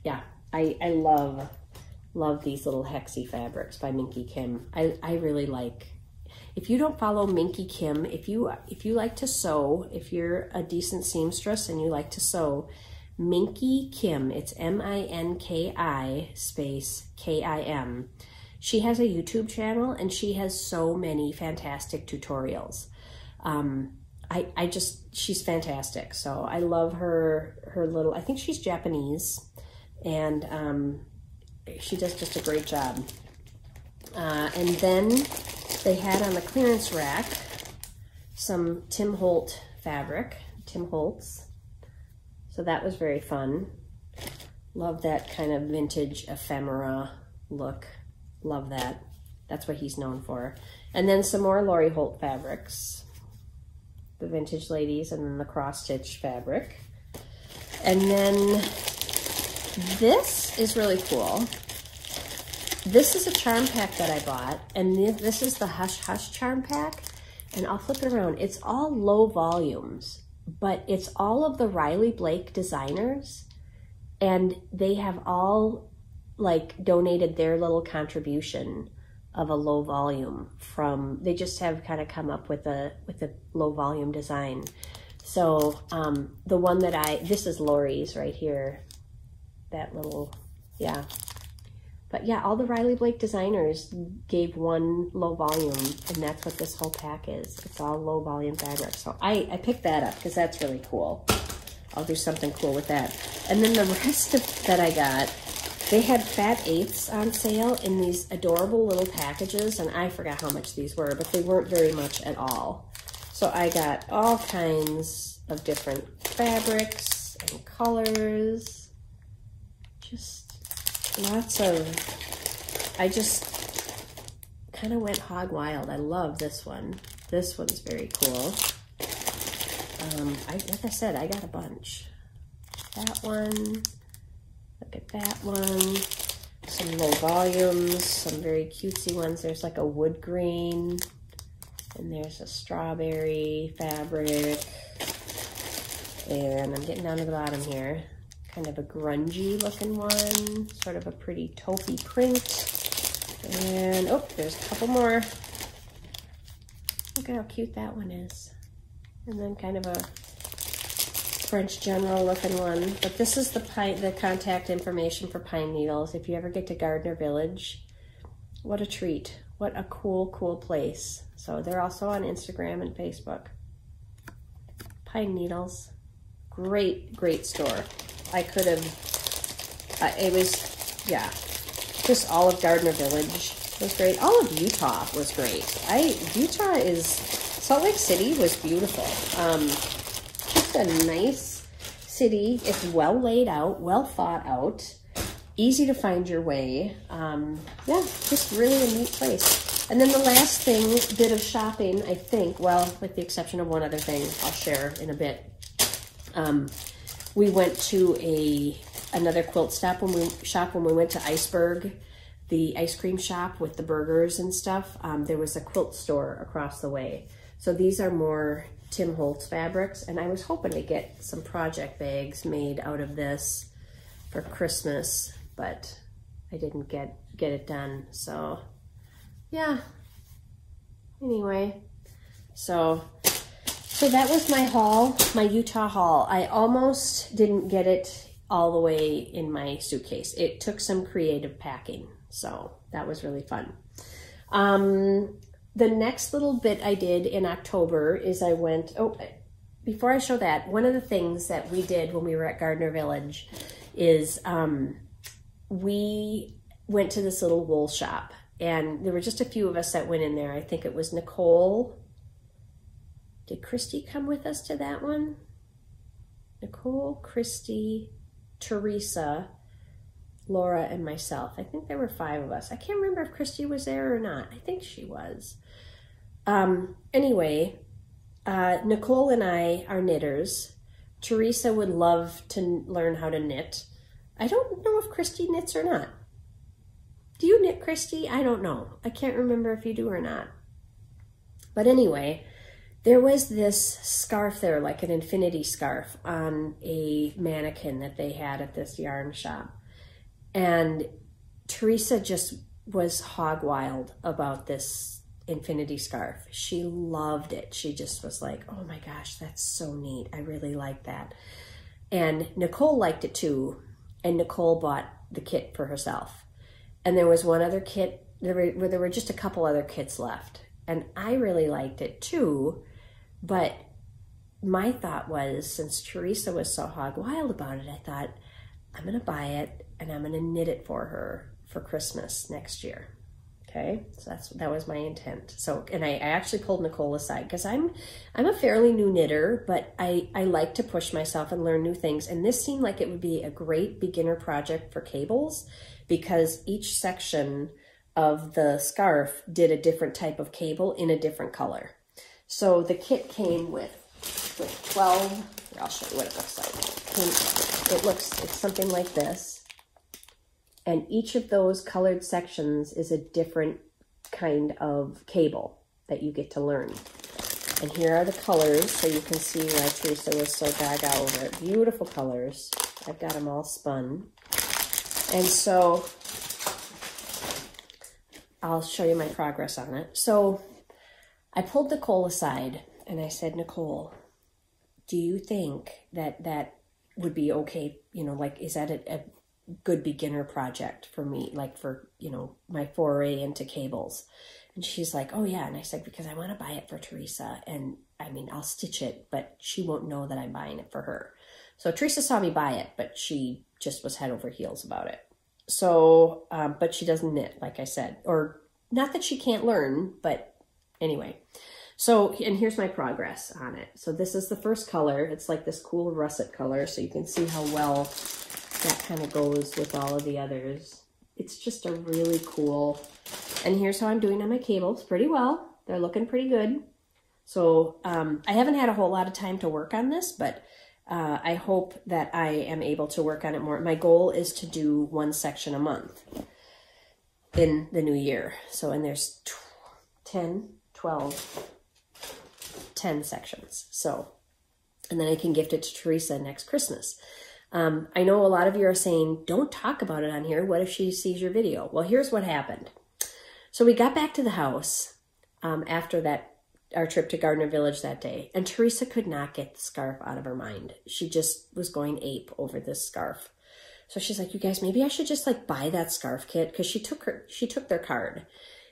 yeah, I love these little hexy fabrics by Minky Kim. I really like, if you don't follow Minky Kim, if you like to sew, if you're a decent seamstress and you like to sew, Minky Kim, it's M-I-N-K-I space K-I-M. She has a YouTube channel and she has so many fantastic tutorials. She's fantastic. So I love her little, I think she's Japanese, and she does just a great job. And then they had on the clearance rack some Tim Holt fabric, Tim Holtz. So that was very fun. Love that kind of vintage ephemera look. Love that. That's what he's known for. And then some more Lori Holt fabrics. The vintage ladies, and then the cross stitch fabric. And then this is really cool. This is a charm pack that I bought, and this is the Hush Hush charm pack. And I'll flip it around. It's all low volumes, but it's all of the Riley Blake designers, and they have all like donated their little contribution of a low volume from, they just have kind of come up with a low volume design. So the one that this is Lori's right here, that little, yeah. But yeah, all the Riley Blake designers gave one low volume, and that's what this whole pack is. It's all low volume fabric. So I picked that up because that's really cool. I'll do something cool with that. And then the rest that I got, they had Fat Eighths on sale in these adorable little packages, and I forgot how much these were, but they weren't very much at all. So I got all kinds of different fabrics and colors. Just lots of, I just kind of went hog wild. I love this one. This one's very cool. Like I said, I got a bunch. That one. Look at that one. Some low volumes, some very cutesy ones. There's like a wood green, and there's a strawberry fabric. And I'm getting down to the bottom here. Kind of a grungy looking one, sort of a pretty taupey print. And oh, there's a couple more. Look at how cute that one is. and then kind of a French general looking one. But this is the contact information for pine needles. If you ever get to Gardner Village, what a treat. What a cool, cool place. So they're also on Instagram and Facebook. Pine needles. Great, great store. I could have, it was, yeah, just all of Gardner Village was great. All of Utah was great. Salt Lake City was beautiful. Just a nice city. It's well laid out, well thought out, easy to find your way. Yeah, just really a neat place. And then the last bit of shopping, I think, well, with the exception of one other thing I'll share in a bit. We went to another quilt shop when we went to Iceberg, the ice cream shop with the burgers and stuff. There was a quilt store across the way. So these are more Tim Holtz fabrics, and I was hoping to get some project bags made out of this for Christmas, but I didn't get it done. So yeah, anyway, so that was my haul, my Utah haul. I almost didn't get it all the way in my suitcase. It took some creative packing, so that was really fun. The next little bit I did in October is I went, before I show that, one of the things that we did when we were at Gardner Village is we went to this little wool shop, and there were just a few of us that went in there. I think it was Nicole. Did Christy come with us to that one? Nicole, Christy, Teresa, Laura, and myself. I think there were 5 of us. I can't remember if Christy was there or not. I think she was. Anyway, Nicole and I are knitters. Teresa would love to learn how to knit. I don't know if Christy knits or not. Do you knit, Christy? I don't know. I can't remember if you do or not. But anyway, there was this scarf there, like an infinity scarf, on a mannequin that they had at this yarn shop. And Teresa just was hog wild about this infinity scarf. She loved it. She just was like, oh my gosh, that's so neat. I really like that. And Nicole liked it too. And Nicole bought the kit for herself. And there was one other kit, there were just a couple other kits left. And I really liked it too. But my thought was, since Teresa was so hog wild about it, I thought, I'm going to buy it and I'm going to knit it for her for Christmas next year. Okay, so that was my intent. So, and I actually pulled Nicole aside because I'm a fairly new knitter, but I like to push myself and learn new things. And this seemed like it would be a great beginner project for cables, because each section of the scarf did a different type of cable in a different color. So the kit came with 12, here, I'll show you what it looks like. It's something like this. And each of those colored sections is a different kind of cable that you get to learn. And here are the colors, so you can see why Teresa was so gaga over it. Beautiful colors. I've got them all spun. And so I'll show you my progress on it. So I pulled Nicole aside and I said, Nicole, do you think that would be okay? You know, like, is that a good beginner project for me, like for, you know, my foray into cables? And she's like, oh yeah. And I said, because I want to buy it for Teresa, and I mean, I'll stitch it, but she won't know that I'm buying it for her. So Teresa saw me buy it, but she just was head over heels about it. So, but she doesn't knit, like I said, or not that she can't learn, but anyway. So, and here's my progress on it. So this is the first color. It's like this cool russet color, so you can see how well that kind of goes with all of the others. It's just a really cool, and here's how I'm doing on my cables. Pretty well. They're looking pretty good. So I haven't had a whole lot of time to work on this, but I hope that I am able to work on it more. My goal is to do 1 section a month in the new year. So, and there's 10, 12, 10 sections. So, and then I can gift it to Teresa next Christmas. I know a lot of you are saying, don't talk about it on here. What if she sees your video? Well, here's what happened. So we got back to the house after that our trip to Gardner Village that day. And Teresa could not get the scarf out of her mind. She just was going ape over this scarf. So she's like, you guys, maybe I should just like buy that scarf kit, because she took their card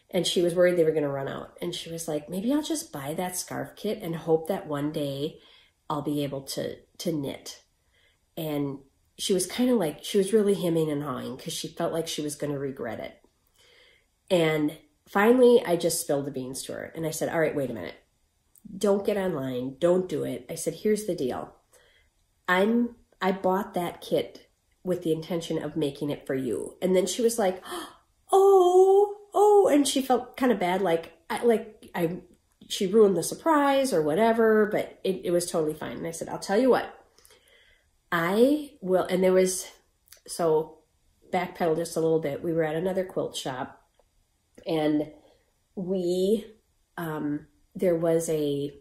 and she was worried they were going to run out. And she was like, maybe I'll just buy that scarf kit and hope that one day I'll be able to knit. And she was kind of like, she was really hemming and hawing because she felt like she was going to regret it. And finally, I just spilled the beans to her. And I said, all right, wait a minute. Don't get online. Don't do it. I said, here's the deal. I bought that kit with the intention of making it for you. And then she was like, oh, and she felt kind of bad. She ruined the surprise or whatever, but it was totally fine. And I said, I'll tell you what, I will. And so backpedal just a little bit. We were at another quilt shop, and there was a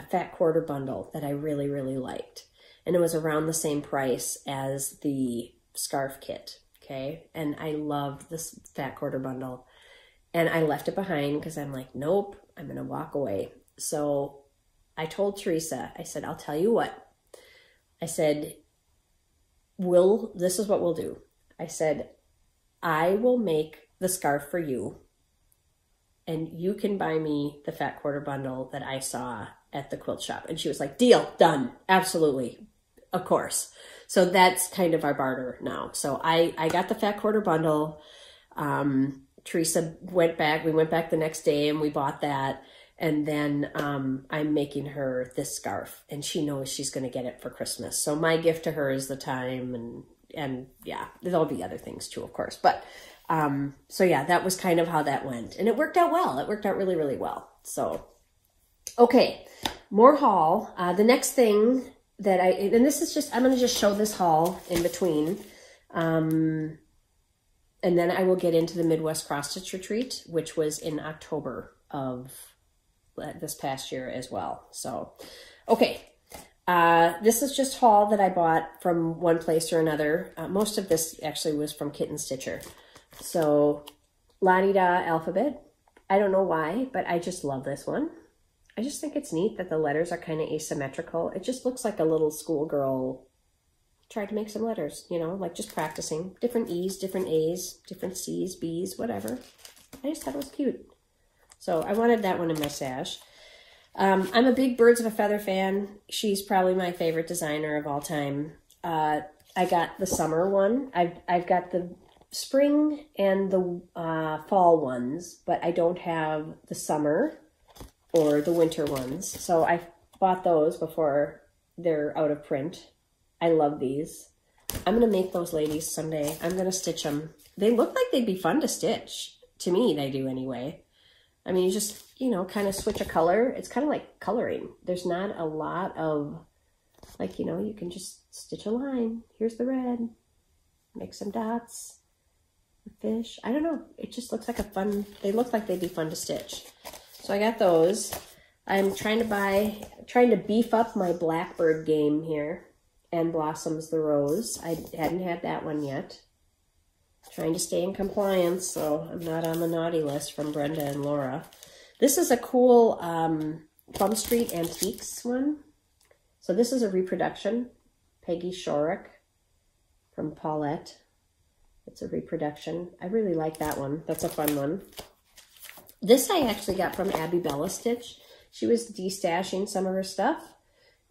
fat quarter bundle that I really, really liked. And it was around the same price as the scarf kit, okay? And I loved this fat quarter bundle. And I left it behind because I'm like, nope, I'm going to walk away. So I told Teresa, I said, I'll tell you what. I said, this is what we'll do. I said, I will make the scarf for you, and you can buy me the fat quarter bundle that I saw at the quilt shop. And she was like, deal, done, absolutely, of course. So that's kind of our barter now. So I got the fat quarter bundle. Teresa went back. We went back the next day and we bought that. And then I'm making her this scarf, and she knows she's going to get it for Christmas. So my gift to her is the time, and yeah, there'll be other things too, of course. But so yeah, that was kind of how that went, and it worked out well. It worked out really, really well. So, okay, more haul. The next thing that and this is just, I'm going to just show this haul in between. And then I will get into the Midwest Cross Stitch Retreat, which was in October of this past year as well. So, okay. This is just haul that I bought from one place or another. Most of this actually was from Kitten Stitcher. So, La-Di-Da Alphabet. I don't know why, but I just love this one. I just think it's neat that the letters are kind of asymmetrical. It just looks like a little schoolgirl tried to make some letters, you know, like just practicing. Different E's, different A's, different C's, B's, whatever. I just thought it was cute. So I wanted that one in my stash. I'm a big Birds of a Feather fan. She's probably my favorite designer of all time. I got the summer one. I've got the spring and the fall ones, but I don't have the summer or the winter ones. So I bought those before they're out of print. I love these. I'm going to make those ladies someday. I'm going to stitch them. They look like they'd be fun to stitch. To me, they do anyway. I mean, you just, you know, kind of switch a color. It's kind of like coloring. There's not a lot of, like, you know, you can just stitch a line. Here's the red. Make some dots. Fish. I don't know. It just looks like a fun, they look like they'd be fun to stitch. So I got those. I'm trying to beef up my Blackbird game here. And Blossoms the Rose. I hadn't had that one yet. Trying to stay in compliance, so I'm not on the naughty list from Brenda and Laura. This is a cool Plum Street Antiques one. So this is a reproduction. Peggy Shorrock from Paulette. It's a reproduction. I really like that one. That's a fun one. This I actually got from Abby Bella Stitch. She was destashing some of her stuff,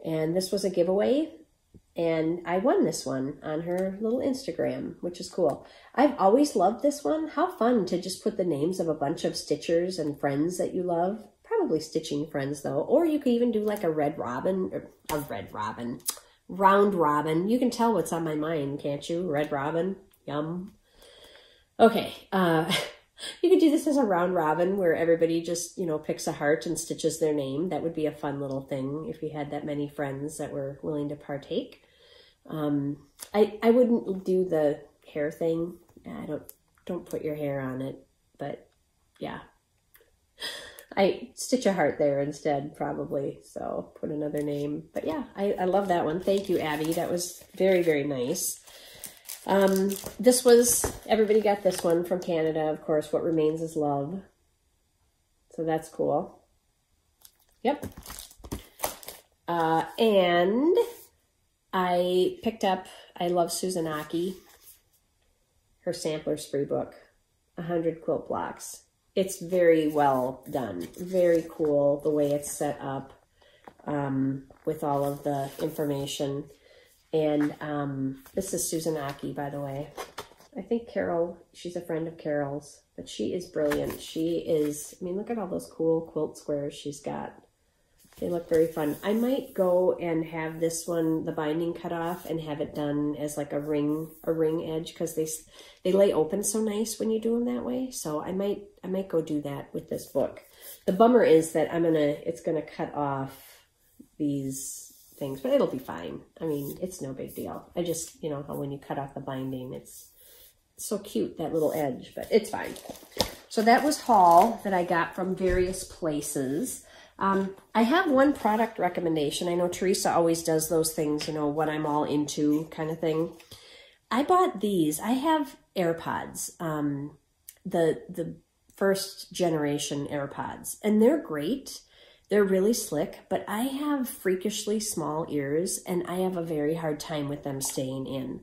and this was a giveaway. And I won this one on her little Instagram, which is cool. I've always loved this one. How fun to just put the names of a bunch of stitchers and friends that you love. Probably stitching friends, though. Or you could even do like a round robin. You can tell what's on my mind, can't you? Red robin. Yum. Okay. You could do this as a round robin where everybody just, you know, picks a heart and stitches their name. That would be a fun little thing if you had that many friends that were willing to partake. I wouldn't do the hair thing. Don't put your hair on it, but yeah. I stitch a heart there instead, probably. So put another name. But yeah, I love that one. Thank you, Abby. That was very, very nice. This was, everybody got this one from Canada, of course, What Remains is Love. So that's cool. Yep. And I picked up, I love Suzy, her sampler spree book, 100 quilt blocks. It's very well done. Very cool the way it's set up with all of the information. And this is Suzy, by the way. I think Carol, she's a friend of Carol's, but she is brilliant. She is, I mean, look at all those cool quilt squares she's got. They look very fun. I might go and have this one, the binding cut off, and have it done as like a ring edge, because they lay open so nice when you do them that way. So I might go do that with this book. The bummer is that it's gonna cut off these things, but it'll be fine. I mean, it's no big deal. I just, you know, how when you cut off the binding, it's so cute, that little edge, but it's fine. So that was haul that I got from various places. I have one product recommendation. I know Teresa always does those things, you know, what I'm all into kind of thing. I bought these. I have AirPods, the first generation AirPods, and they're great. They're really slick, but I have freakishly small ears, and I have a very hard time with them staying in.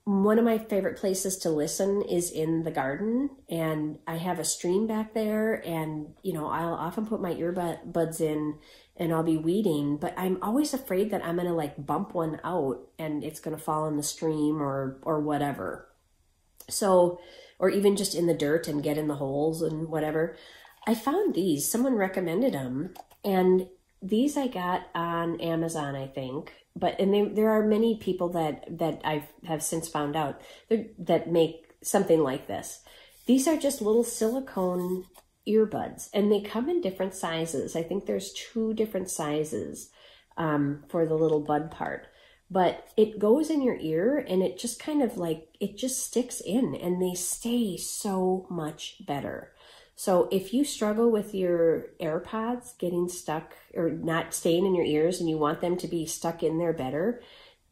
One of my favorite places to listen is in the garden, and I have a stream back there, and, you know, I'll often put my earbuds in and I'll be weeding, but I'm always afraid that I'm going to like bump one out and it's going to fall in the stream or whatever. So, or even just in the dirt and get in the holes and whatever. I found these, someone recommended them, and these I got on Amazon, I think. And there are many people that I have since found out that make something like this. These are just little silicone earbuds, and they come in different sizes. I think there's 2 different sizes for the little bud part. But it goes in your ear, and it just kind of like, it just sticks in, and they stay so much better. So if you struggle with your AirPods getting stuck or not staying in your ears and you want them to be stuck in there better,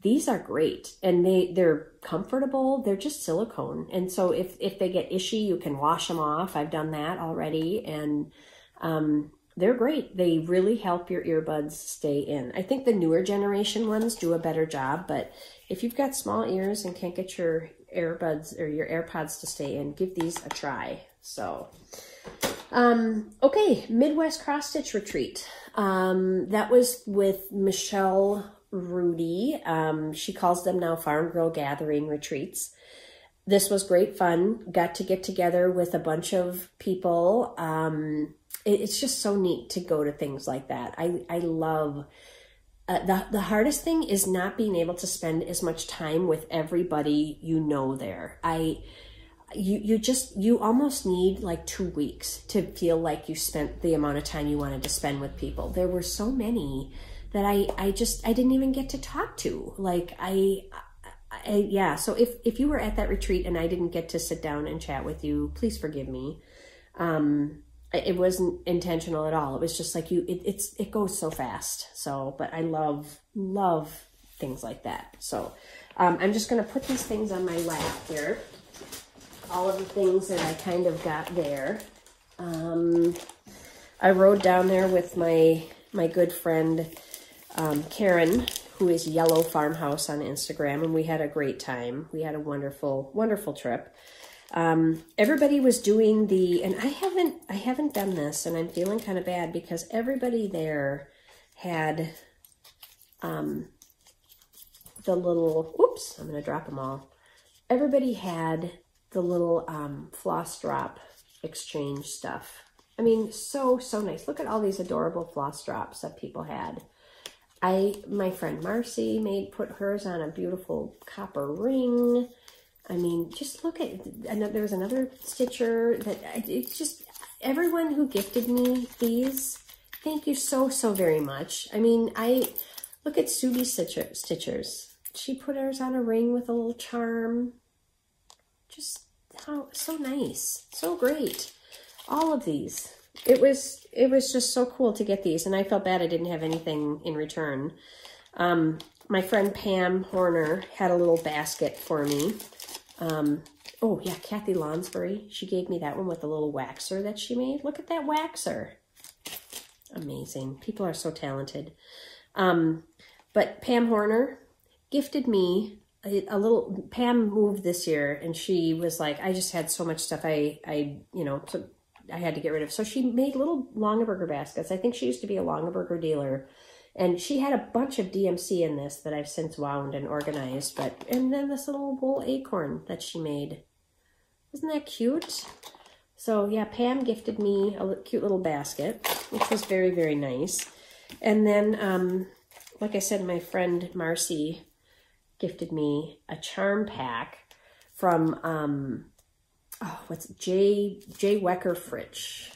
these are great. And they're comfortable. They're just silicone. And so if they get ishy, you can wash them off. I've done that already. And they're great. They really help your earbuds stay in. I think the newer generation ones do a better job. But if you've got small ears and can't get your earbuds or your AirPods to stay in, give these a try. So... okay, Midwest Cross Stitch Retreat. That was with Michelle Rudy. She calls them now Farm Girl Gathering Retreats. This was great fun. Got to get together with a bunch of people. It's just so neat to go to things like that. I love... the hardest thing is not being able to spend as much time with everybody you know there. You almost need like 2 weeks to feel like you spent the amount of time you wanted to spend with people. There were so many that I didn't even get to talk to. Like yeah. So if you were at that retreat and I didn't get to sit down and chat with you, please forgive me. It wasn't intentional at all. It was just like it goes so fast. So, but I love things like that. So, I'm just going to put these things on my lap here. All of the things that I kind of got there. I rode down there with my good friend Karen, who is Yellow Farmhouse on Instagram, and we had a great time. We had a wonderful, wonderful trip. Everybody was doing and I haven't done this, and I'm feeling kind of bad because everybody there had the little, oops, I'm going to drop them all. Everybody had the little floss drop exchange stuff. I mean, so nice. Look at all these adorable floss drops that people had. My friend Marcy put hers on a beautiful copper ring. I mean, just look at, there was another stitcher that, it's just, everyone who gifted me these, thank you so very much. I mean, look at Suzy Stitchers. She put hers on a ring with a little charm. Just so nice, so great. All of these. It was just so cool to get these, and I felt bad I didn't have anything in return. My friend Pam Horner had a little basket for me. Oh yeah, Kathy Lonsbury. She gave me that one with the little waxer that she made. Look at that waxer. Amazing. People are so talented. But Pam Horner gifted me a little, Pam moved this year and she was like, I just had so much stuff I had to get rid of. So she made little Longaberger baskets. I think she used to be a Longaberger dealer. And she had a bunch of DMC in this that I've since wound and organized. And then this little wool acorn that she made. Isn't that cute? So yeah, Pam gifted me a cute little basket, which was very, very nice. And then, like I said, my friend Marcy gifted me a charm pack from, what's it? J. Wecker Frisch.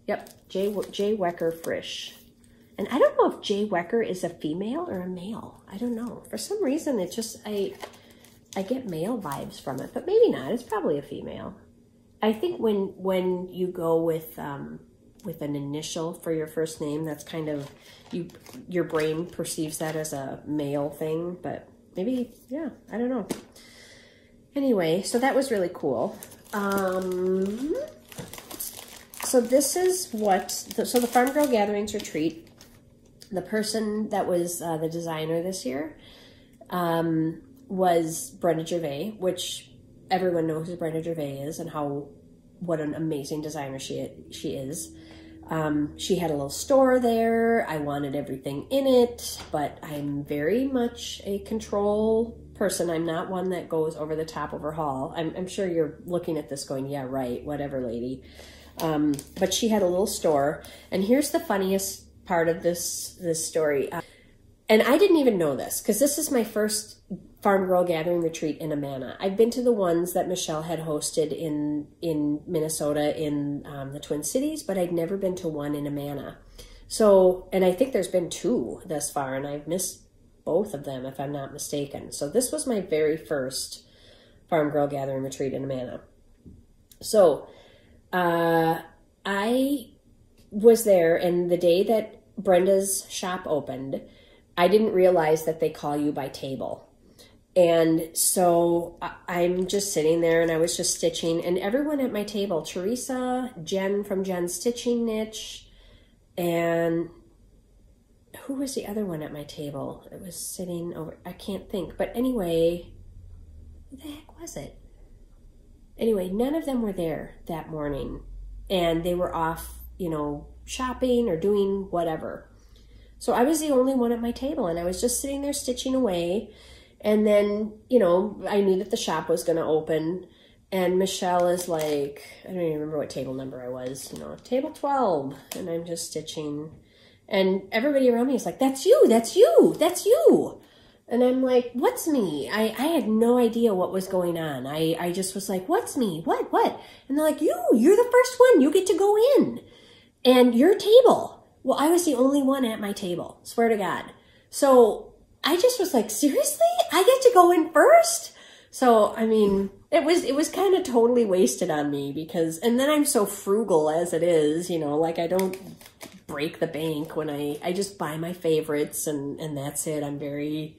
Yep, J. Wecker Frisch. And I don't know if J. Wecker is a female or a male. I don't know. For some reason, it just, I get male vibes from it, but maybe not. It's probably a female. I think when you go with an initial for your first name, that's kind of, your brain perceives that as a male thing, but maybe, yeah, I don't know. Anyway, so that was really cool. So this is what, so the Farm Girl Gatherings Retreat, the person that was the designer this year was Brenda Gervais, which everyone knows who Brenda Gervais is and what an amazing designer she is. She had a little store there. I wanted everything in it, but I'm very much a control person. I'm not one that goes over the top overhaul. I'm sure you're looking at this going, yeah, right, whatever, lady. But she had a little store, and here's the funniest part of this story. And I didn't even know this, because this is my first Farm Girl Gathering Retreat in Amana. I've been to the ones that Michelle had hosted in Minnesota in the Twin Cities, but I'd never been to one in Amana. So, and I think there's been 2 thus far, and I've missed both of them if I'm not mistaken. So this was my very first Farm Girl Gathering Retreat in Amana. So I was there, and the day that Brenda's shop opened, I didn't realize that they call you by table. And so I'm just sitting there, and I was just stitching, and everyone at my table, Teresa, Jen from Jen's Stitching Niche, and who was the other one at my table? It was sitting over, I can't think, but anyway, who the heck was it? Anyway, none of them were there that morning, and they were off, shopping or doing whatever. So I was the only one at my table, and I was just sitting there stitching away. And then, I knew that the shop was going to open, and Michelle is like, I don't even remember what table number I was, table 12, and I'm just stitching. And everybody around me is like, that's you, that's you, that's you. And I'm like, what's me? I had no idea what was going on. I just was like, what's me? What? And they're like, you're the first one. You get to go in. And your table. Well, I was the only one at my table. Swear to God. So I just was like, seriously? I get to go in first? So, I mean, it was kind of totally wasted on me because, and then I'm so frugal as it is, like I don't break the bank when I just buy my favorites and that's it. I'm very,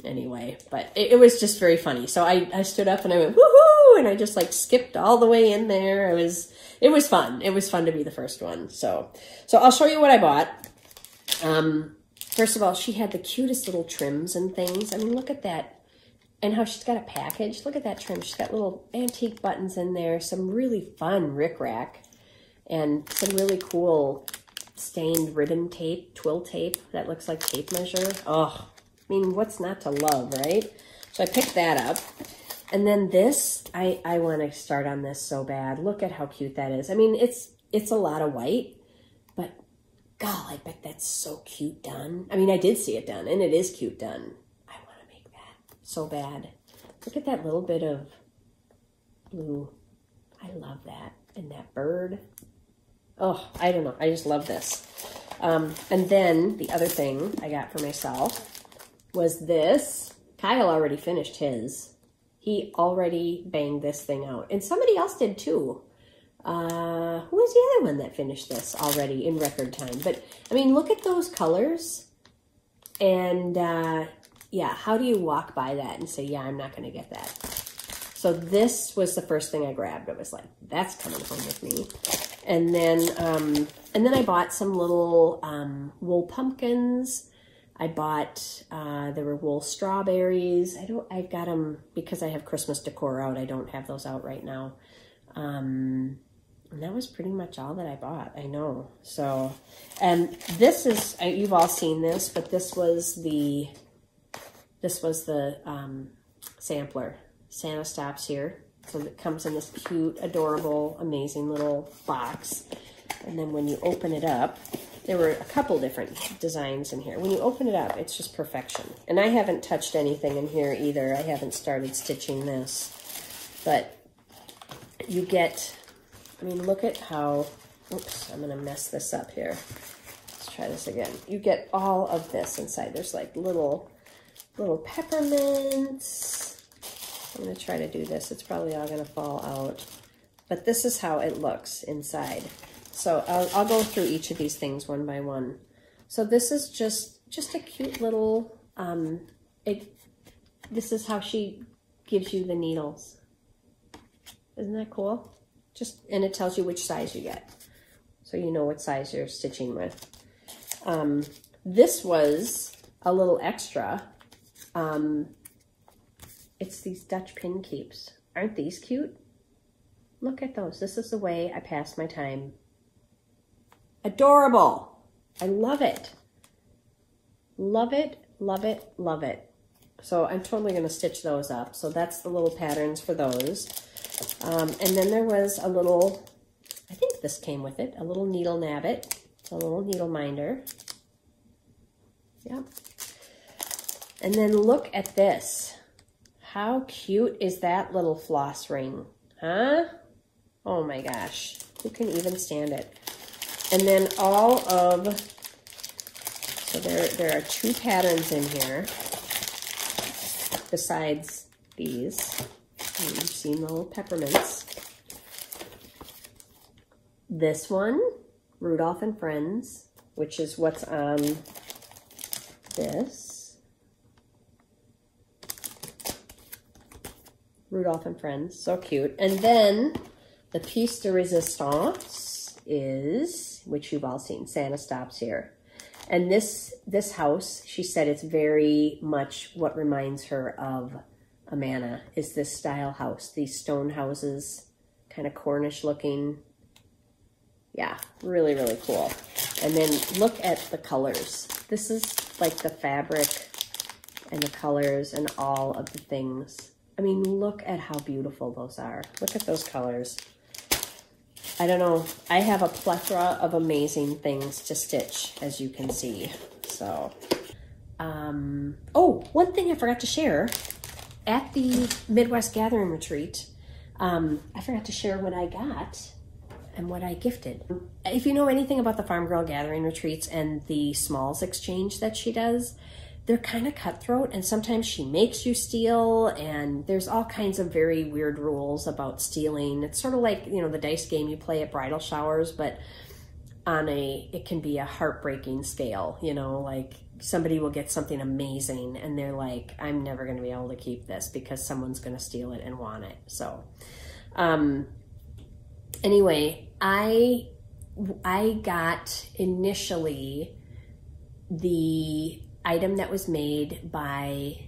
anyway, but it was just very funny. So I stood up and I went, woohoo! And I just like skipped all the way in there. It was fun. It was fun to be the first one. So I'll show you what I bought. First of all, she had the cutest little trims and things. I mean, look at that. And how she's got a package. Look at that trim. She's got little antique buttons in there. Some really fun rickrack. And some really cool stained ribbon tape, twill tape. That looks like tape measure. Oh, I mean, what's not to love, right? So I picked that up. And then this, I want to start on this so bad. Look at how cute that is. I mean, it's a lot of white. But, God, I bet that's so cute done. I mean, I did see it done, and it is cute done. I want to make that so bad. Look at that little bit of blue. I love that. And that bird. Oh, I don't know. I just love this. And then the other thing I got for myself was this. Kyle already finished his. He already banged this thing out. And somebody else did too. Who was the other one that finished this already in record time? But, I mean, look at those colors. And, yeah, how do you walk by that and say, yeah, I'm not going to get that? So this was the first thing I grabbed. I was like, that's coming home with me. And then I bought some little wool pumpkins. I bought, there were wool strawberries. I've got them because I have Christmas decor out. I don't have those out right now. And that was pretty much all that I bought. I know. So, and this is, you've all seen this, but this was the sampler. Santa stops here. So it comes in this cute, adorable, amazing little box. And then when you open it up, there were a couple different designs in here. When you open it up, it's just perfection. And I haven't touched anything in here either. I haven't started stitching this. But you get, I mean, look at how, oops, I'm gonna mess this up here. Let's try this again. You get all of this inside. There's like little peppermints. I'm gonna try to do this. It's probably all gonna fall out. But this is how it looks inside. So I'll go through each of these things one by one. So this is just a cute little, this is how she gives you the needles. Isn't that cool? And it tells you which size you get. So you know what size you're stitching with. This was a little extra. It's these Dutch pin keeps. Aren't these cute? Look at those. This is the way I pass my time. Adorable. I love it. Love it, love it, love it. So I'm totally going to stitch those up. So that's the little patterns for those. And then there was a little, I think this came with it, a little needle nabbit. It's a little needle minder. Yep. And then look at this. How cute is that little floss ring? Huh? Oh my gosh. Who can even stand it? And then all of, so there are 2 patterns in here besides these. And you've seen the little peppermints. This one, Rudolph and Friends, which is what's on this. Rudolph and Friends, so cute. And then the piece de resistance is, which you've all seen, Santa Stops Here. And this house, she said it's very much what reminds her of Amana, is this style house. These stone houses, kind of Cornish looking. Yeah, really, really cool. And then look at the colors. This is like the fabric and the colors and all of the things. I mean, look at how beautiful those are. Look at those colors. I don't know. I have a plethora of amazing things to stitch, as you can see. So, oh, one thing I forgot to share. At the Midwest Gathering Retreat, I forgot to share what I got and what I gifted. If you know anything about the Farm Girl Gathering Retreats and the Smalls Exchange that she does, they're kind of cutthroat, and sometimes she makes you steal, and there's all kinds of very weird rules about stealing. It's sort of like, you know, the dice game you play at bridal showers, but on it can be a heartbreaking scale, you know, like somebody will get something amazing and they're like, I'm never going to be able to keep this because someone's going to steal it and want it. So, anyway, I got initially the item that was made by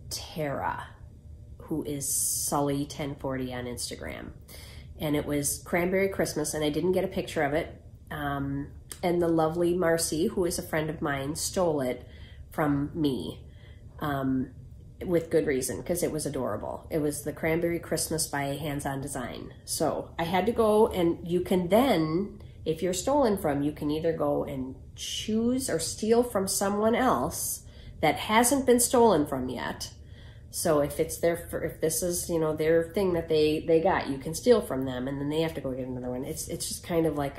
Tara, who is Sully1040 on Instagram. And it was Cranberry Christmas, and I didn't get a picture of it. And the lovely Marcy, who is a friend of mine, stole it from me with good reason, because it was adorable. It was the Cranberry Christmas by Hands On Design. So I had to go, and you can then, if you're stolen from, you can either go and choose or steal from someone else that hasn't been stolen from yet. So if it's if this is, you know, their thing that they got, you can steal from them, and then they have to go get another one. It's just kind of like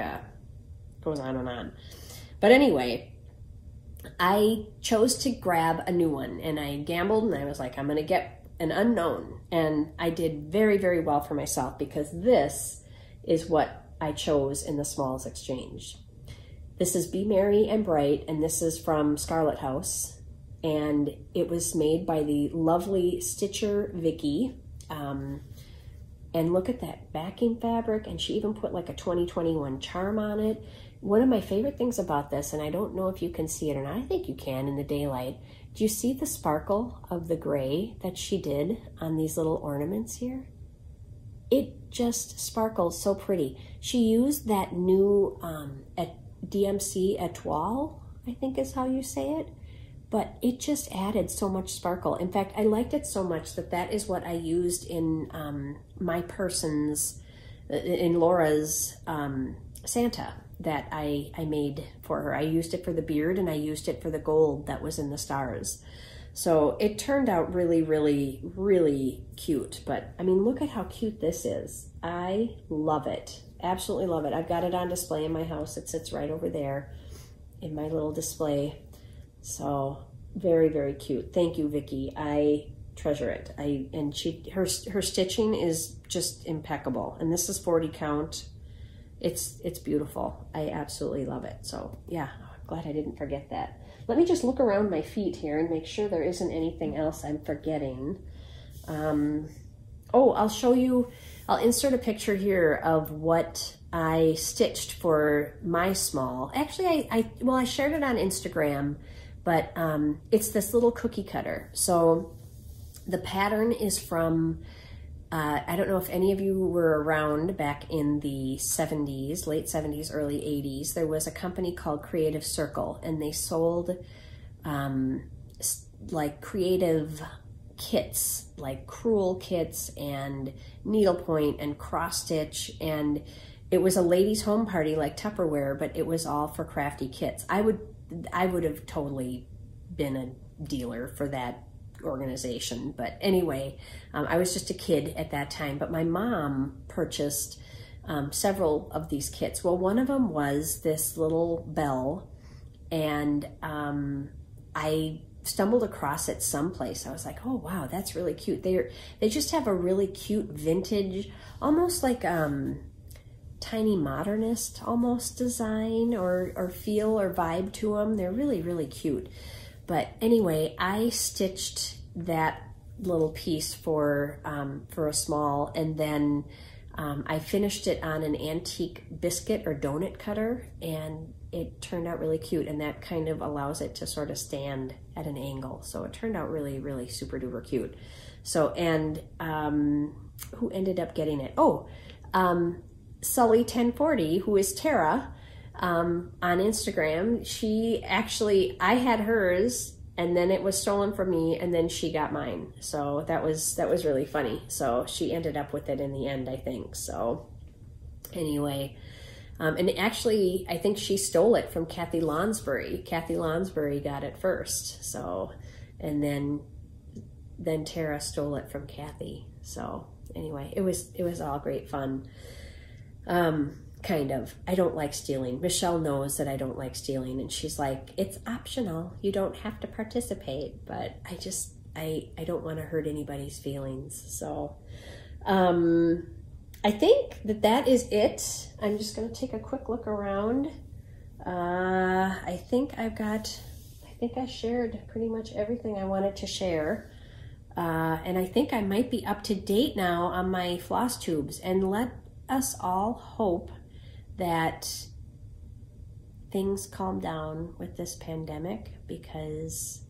goes on and on. But anyway, I chose to grab a new one, and I gambled, and I was like, I'm gonna get an unknown. And I did very, very well for myself, because this is what I chose in the Smalls Exchange. This is Be Merry and Bright, and this is from Scarlet House, and it was made by the lovely Stitcher Vicky. And look at that backing fabric, and she even put like a 2021 charm on it. One of my favorite things about this, and I don't know if you can see it or not, I think you can in the daylight. Do you see the sparkle of the gray that she did on these little ornaments here? It just sparkles so pretty. She used that new DMC Etoile, I think is how you say it, but it just added so much sparkle. In fact, I liked it so much that that is what I used in my person's, in Laura's Santa that I made for her. I used it for the beard, and I used it for the gold that was in the stars. So it turned out really, really, really cute. But I mean, look at how cute this is. I love it. Absolutely love it. I've got it on display in my house. It sits right over there in my little display. So very, very cute. Thank you, Vicki. I treasure it. Her stitching is just impeccable. And this is 40 count. It's beautiful. I absolutely love it. So yeah, I'm glad I didn't forget that. Let me just look around my feet here and make sure there isn't anything else I'm forgetting. Oh, I'll show you, I'll insert a picture here of what I stitched for my small. Actually, I shared it on Instagram, but it's this little cookie cutter. So the pattern is from, I don't know if any of you were around back in the 70s, late 70s, early 80s. There was a company called Creative Circle, and they sold like creative kits, like crewel kits and needlepoint and cross stitch, and it was a ladies' home party like Tupperware, but it was all for crafty kits. I would have totally been a dealer for that organization, but anyway, I was just a kid at that time, but my mom purchased several of these kits. Well, one of them was this little bell, and I stumbled across it someplace. I was like, oh wow, that's really cute. They just have a really cute vintage, almost like tiny modernist almost design or feel or vibe to them. They're really, really cute. But anyway, I stitched that little piece for a small, and then I finished it on an antique biscuit or donut cutter, and it turned out really cute, and that kind of allows it to sort of stand at an angle. So it turned out really, really super duper cute. So, and who ended up getting it? Oh, Sully1040, who is Tara, on Instagram. She actually, I had hers, and then it was stolen from me, and then she got mine. So that was really funny. So she ended up with it in the end, I think. So anyway, and actually, I think she stole it from Kathy Lonsbury. Kathy Lonsbury got it first. So, and then Tara stole it from Kathy. So anyway, it was all great fun. Kind of. I don't like stealing. Michelle knows that I don't like stealing, and she's like, it's optional. You don't have to participate. But I don't want to hurt anybody's feelings. So, I think that is it. I'm just going to take a quick look around. I think I shared pretty much everything I wanted to share. And I think I might be up to date now on my floss tubes, and let us all hope that things calm down with this pandemic, because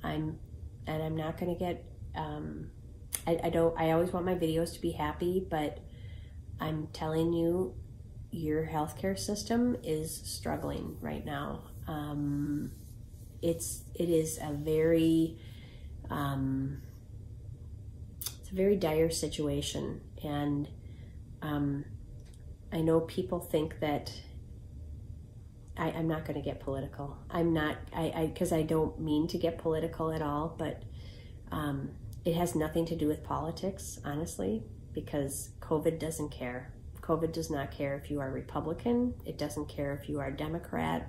I'm not going to get, I always want my videos to be happy, but I'm telling you, your healthcare system is struggling right now. It is a very, it's a very dire situation, and I know people think that I'm not going to get political. I'm not, because I don't mean to get political at all, but it has nothing to do with politics, honestly, because COVID doesn't care. COVID does not care if you are Republican. It doesn't care if you are Democrat,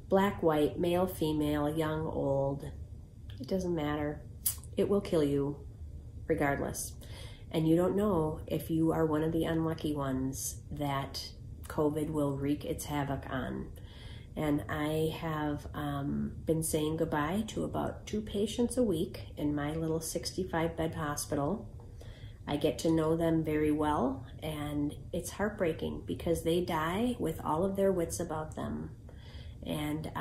black, white, male, female, young, old. It doesn't matter. It will kill you regardless. And you don't know if you are one of the unlucky ones that COVID will wreak its havoc on. And I have been saying goodbye to about 2 patients a week in my little 65-bed hospital. I get to know them very well, and it's heartbreaking because they die with all of their wits about them. And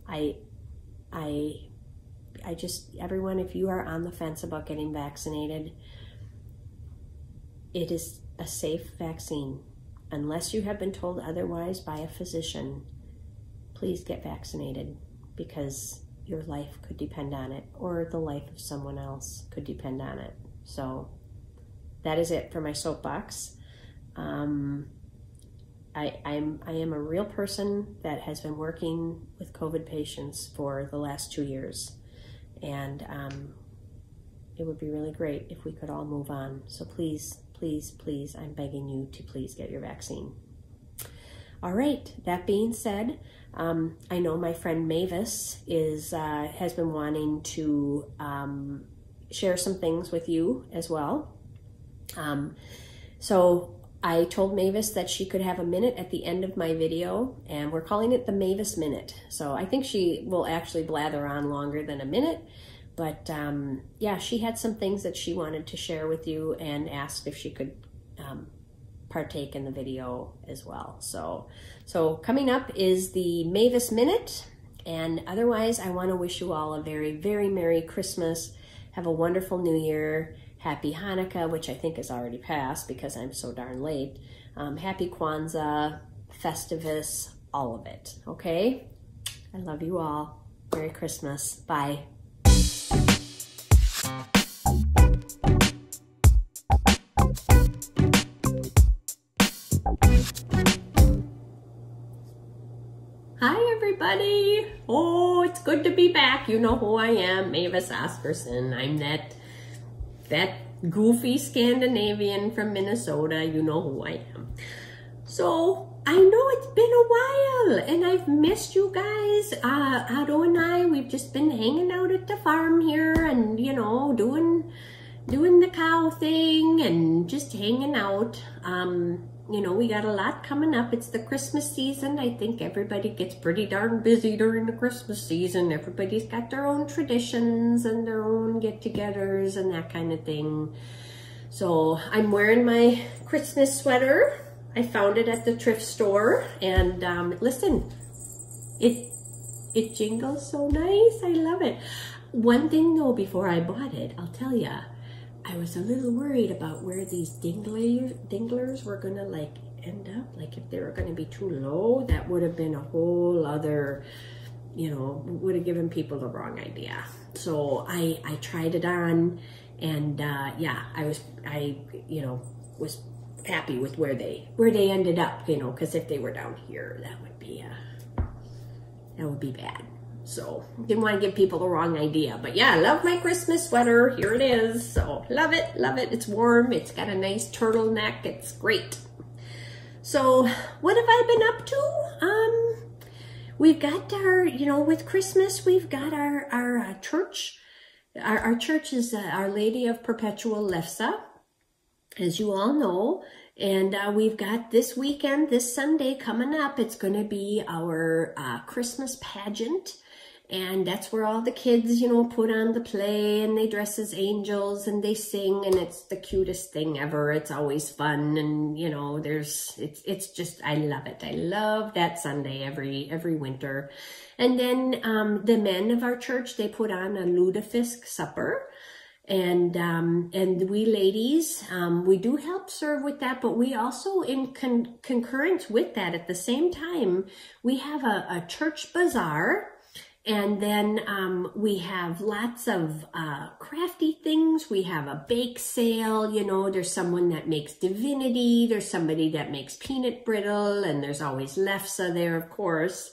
I just, everyone, if you are on the fence about getting vaccinated, it is a safe vaccine. Unless you have been told otherwise by a physician, please get vaccinated, because your life could depend on it, or the life of someone else could depend on it. So that is it for my soapbox. I am a real person that has been working with COVID patients for the last 2 years, and it would be really great if we could all move on. So please, please, please, I'm begging you to please get your vaccine. All right, that being said, I know my friend Mavis has been wanting to share some things with you as well. So I told Mavis that she could have a minute at the end of my video, and we're calling it the Mavis Minute. So I think she will actually blather on longer than a minute, but yeah, she had some things that she wanted to share with you and asked if she could partake in the video as well. So coming up is the Mavis Minute, and otherwise I want to wish you all a very, very Merry Christmas. Have a wonderful New Year. Happy Hanukkah, which I think is already passed because I'm so darn late. Happy Kwanzaa, Festivus, all of it, okay? I love you all. Merry Christmas. Bye. Hi, everybody. Oh, it's good to be back. You know who I am, Mavis Oscarson. I'm that goofy Scandinavian from Minnesota. You know who I am. So I know it's been a while and I've missed you guys. Otto and I, we've just been hanging out at the farm here and, you know, doing the cow thing and just hanging out. You know, we got a lot coming up. It's the Christmas season. I think everybody gets pretty darn busy during the Christmas season. Everybody's got their own traditions and their own get-togethers and that kind of thing. So I'm wearing my Christmas sweater. I found it at the thrift store, and listen, it jingles so nice. I love it. One thing though, before I bought it, I'll tell ya, I was a little worried about where these dinglers were gonna like end up. Like if they were gonna be too low, that would have been a whole other, you know, would have given people the wrong idea. So I tried it on, and yeah, I you know, was happy with where they ended up, you know, because if they were down here, that would be bad. So didn't want to give people the wrong idea, but yeah, I love my Christmas sweater. Here it is. So love it, love it. It's warm. It's got a nice turtleneck. It's great. So what have I been up to? We've got our, you know, with Christmas, we've got our church. Our church is Our Lady of Perpetual Lefsa, as you all know. And we've got this weekend, this Sunday coming up, it's going to be our Christmas pageant. And that's where all the kids, you know, put on the play and they dress as angels and they sing, and it's the cutest thing ever. It's always fun, and you know, it's just, I love it. I love that Sunday every winter. And then the men of our church, they put on a lutefisk supper. And we ladies, we do help serve with that, but we also, in concurrence with that, at the same time, we have a church bazaar. And then we have lots of crafty things. We have a bake sale, you know, there's someone that makes divinity, there's somebody that makes peanut brittle, and there's always lefse there, of course.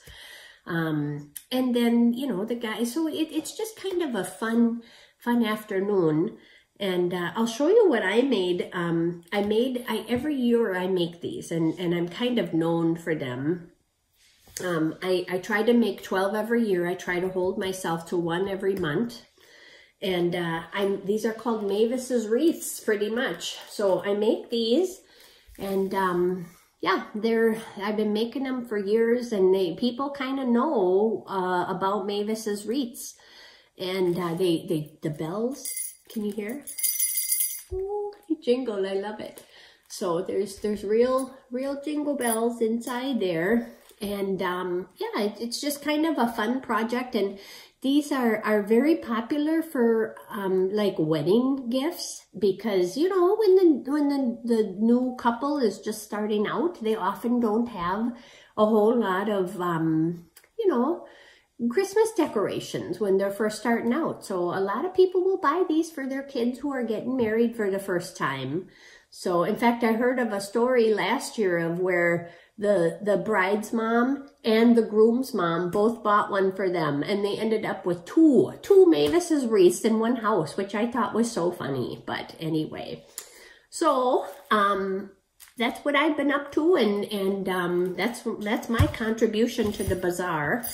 And then, you know, the guys, so it's just kind of a fun afternoon. And I'll show you what I made. Every year I make these, and I'm kind of known for them. I try to make 12 every year. I try to hold myself to one every month. And these are called Mavis's Wreaths, pretty much. So I make these, and yeah, I've been making them for years, and people kind of know about Mavis's Wreaths. And the bells, can you hear? Ooh. jingle. I love it. So there's real jingle bells inside there. And yeah, it's just kind of a fun project. And these are very popular for like wedding gifts, because, you know, when the new couple is just starting out, they often don't have a whole lot of, you know, Christmas decorations when they're first starting out. So a lot of people will buy these for their kids who are getting married for the first time. So in fact, I heard of a story last year of where the bride's mom and the groom's mom both bought one for them, and they ended up with two Mavis's wreaths in one house, which I thought was so funny. But anyway, so that's what I've been up to, and that's my contribution to the bazaar.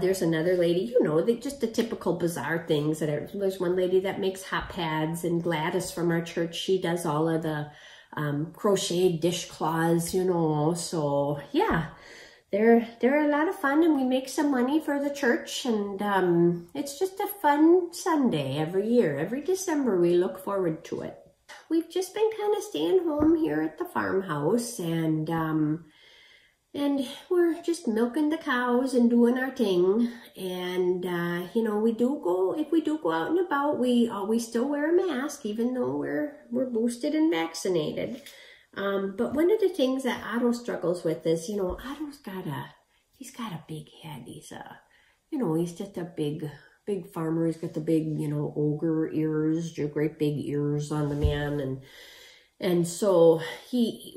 There's another lady, you know, just the typical bazaar things. There's one lady that makes hot pads, and Gladys from our church, she does all of the crocheted dishcloths, you know. So yeah, they're a lot of fun, and we make some money for the church, and it's just a fun Sunday every year. Every December we look forward to it. We've just been kind of staying home here at the farmhouse, and we're just milking the cows and doing our thing. And you know, if we do go out and about, we still wear a mask, even though we're boosted and vaccinated. But one of the things that Otto struggles with is, you know, Otto's got a big head. He's you know, he's just a big farmer. He's got the big, you know, ogre ears, great big ears on the man, and so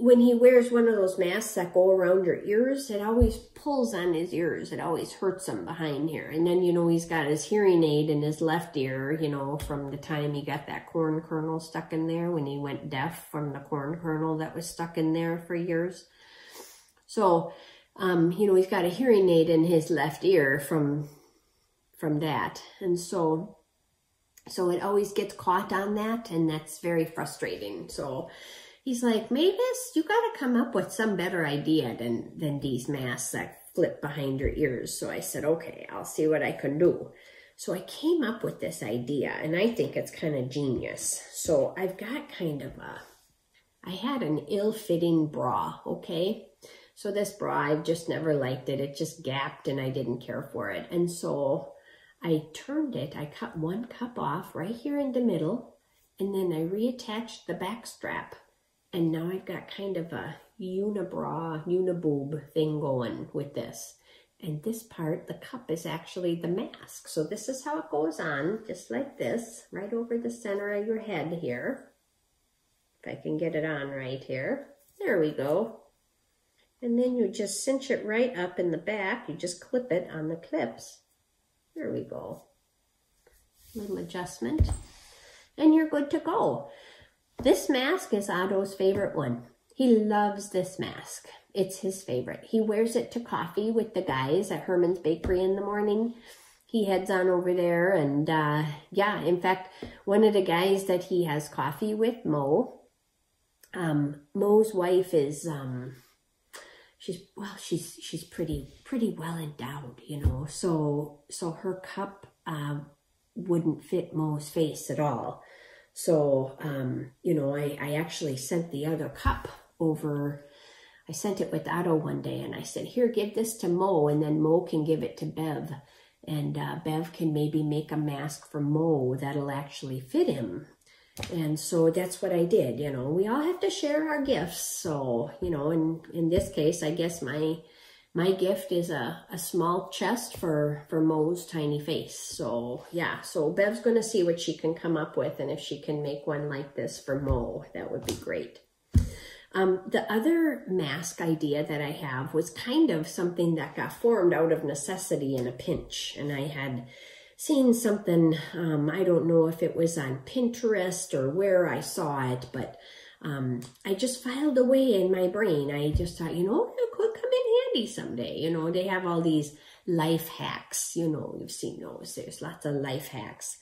when he wears one of those masks that go around your ears, it always pulls on his ears. It always hurts him behind here. And then, you know, he's got his hearing aid in his left ear, you know, from the time he got that corn kernel stuck in there, when he went deaf from the corn kernel that was stuck in there for years. So, you know, he's got a hearing aid in his left ear from that. And so it always gets caught on that, and that's very frustrating. So he's like, Mavis, you got to come up with some better idea than these masks that flip behind your ears. So I said, okay, I'll see what I can do. So I came up with this idea, and I think it's kind of genius. So I've got I had an ill-fitting bra, okay? So this bra, I've just never liked it. It just gapped, and I didn't care for it. And so I turned it, I cut one cup off right here in the middle, and then I reattached the back strap. And now I've got kind of a unibra, uniboob thing going with this. And this part, the cup, is actually the mask. So this is how it goes on, just like this, right over the center of your head here. If I can get it on right here. There we go. And then you just cinch it right up in the back. You just clip it on the clips. There we go. Little adjustment. And you're good to go. This mask is Otto's favorite one. He loves this mask. It's his favorite. He wears it to coffee with the guys at Herman's Bakery in the morning. He heads on over there, and yeah, in fact, one of the guys that he has coffee with, Mo, Mo's wife is she's pretty well endowed, you know, so her cup wouldn't fit Mo's face at all. So you know, I actually sent the other cup over. I sent it with Otto one day, and I said, here, give this to Mo, and then Mo can give it to Bev, and Bev can maybe make a mask for Mo that'll actually fit him. And so that's what I did. You know, we all have to share our gifts. So, you know, in this case, I guess my gift is a small chest for Mo's tiny face. So yeah, so Bev's going to see what she can come up with, and if she can make one like this for Mo, that would be great. The other mask idea that I have was kind of something that got formed out of necessity in a pinch. And I had seen something, I don't know if it was on Pinterest or where I saw it, but I just filed away in my brain. I just thought, you know, it could come in handy someday. You know, they have all these life hacks, you know, you've seen those. There's lots of life hacks.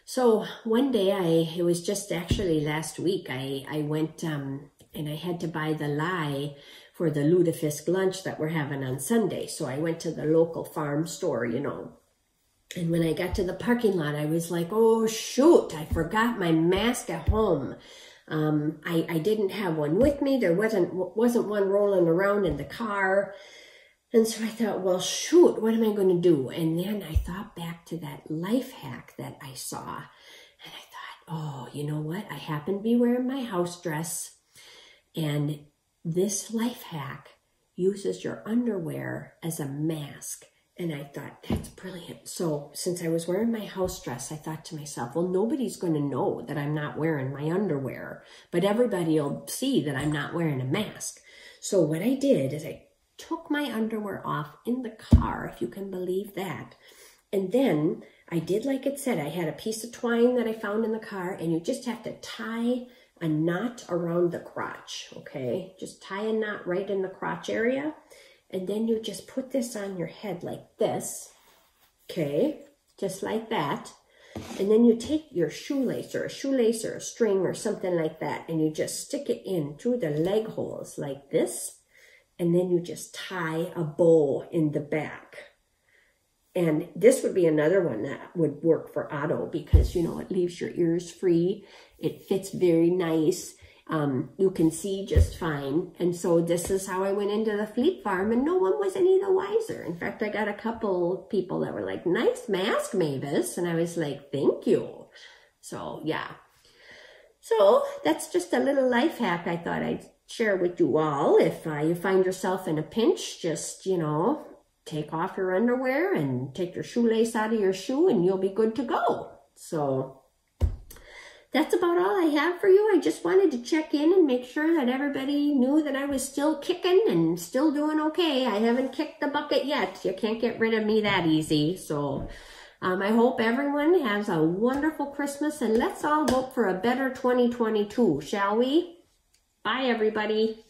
So one day, it was just actually last week, I went and I had to buy the lye for the lutefisk lunch that we're having on Sunday. So I went to the local farm store, you know. And when I got to the parking lot, I was like, oh, shoot, I forgot my mask at home. I didn't have one with me. There wasn't one rolling around in the car. And so I thought, well, shoot, what am I going to do? And then I thought back to that life hack that I saw. And I thought, oh, you know what? I happen to be wearing my house dress. And this life hack uses your underwear as a mask. And I thought, that's brilliant. So since I was wearing my house dress, I thought to myself, well, nobody's going to know that I'm not wearing my underwear, but everybody will see that I'm not wearing a mask. So what I did is I took my underwear off in the car, if you can believe that. And then I did like it said. I had a piece of twine that I found in the car, and you just have to tie a knot around the crotch, okay? Just tie a knot right in the crotch area. And then you just put this on your head like this, okay? Just like that. And then you take your shoelace or a string or something like that, and you just stick it in through the leg holes like this. And then you just tie a bow in the back. And this would be another one that would work for Otto because, you know, it leaves your ears free. It fits very nice. You can see just fine. And so this is how I went into the Fleet Farm, and no one was any the wiser. In fact, I got a couple people that were like, nice mask, Mavis. And I was like, thank you. So, yeah. So that's just a little life hack I thought I'd share with you all. If you find yourself in a pinch, just, you know, take off your underwear and take your shoelace out of your shoe and you'll be good to go. So that's about all I have for you. I just wanted to check in and make sure that everybody knew that I was still kicking and still doing okay. I haven't kicked the bucket yet. You can't get rid of me that easy. So I hope everyone has a wonderful Christmas, and let's all hope for a better 2022, shall we? Bye, everybody.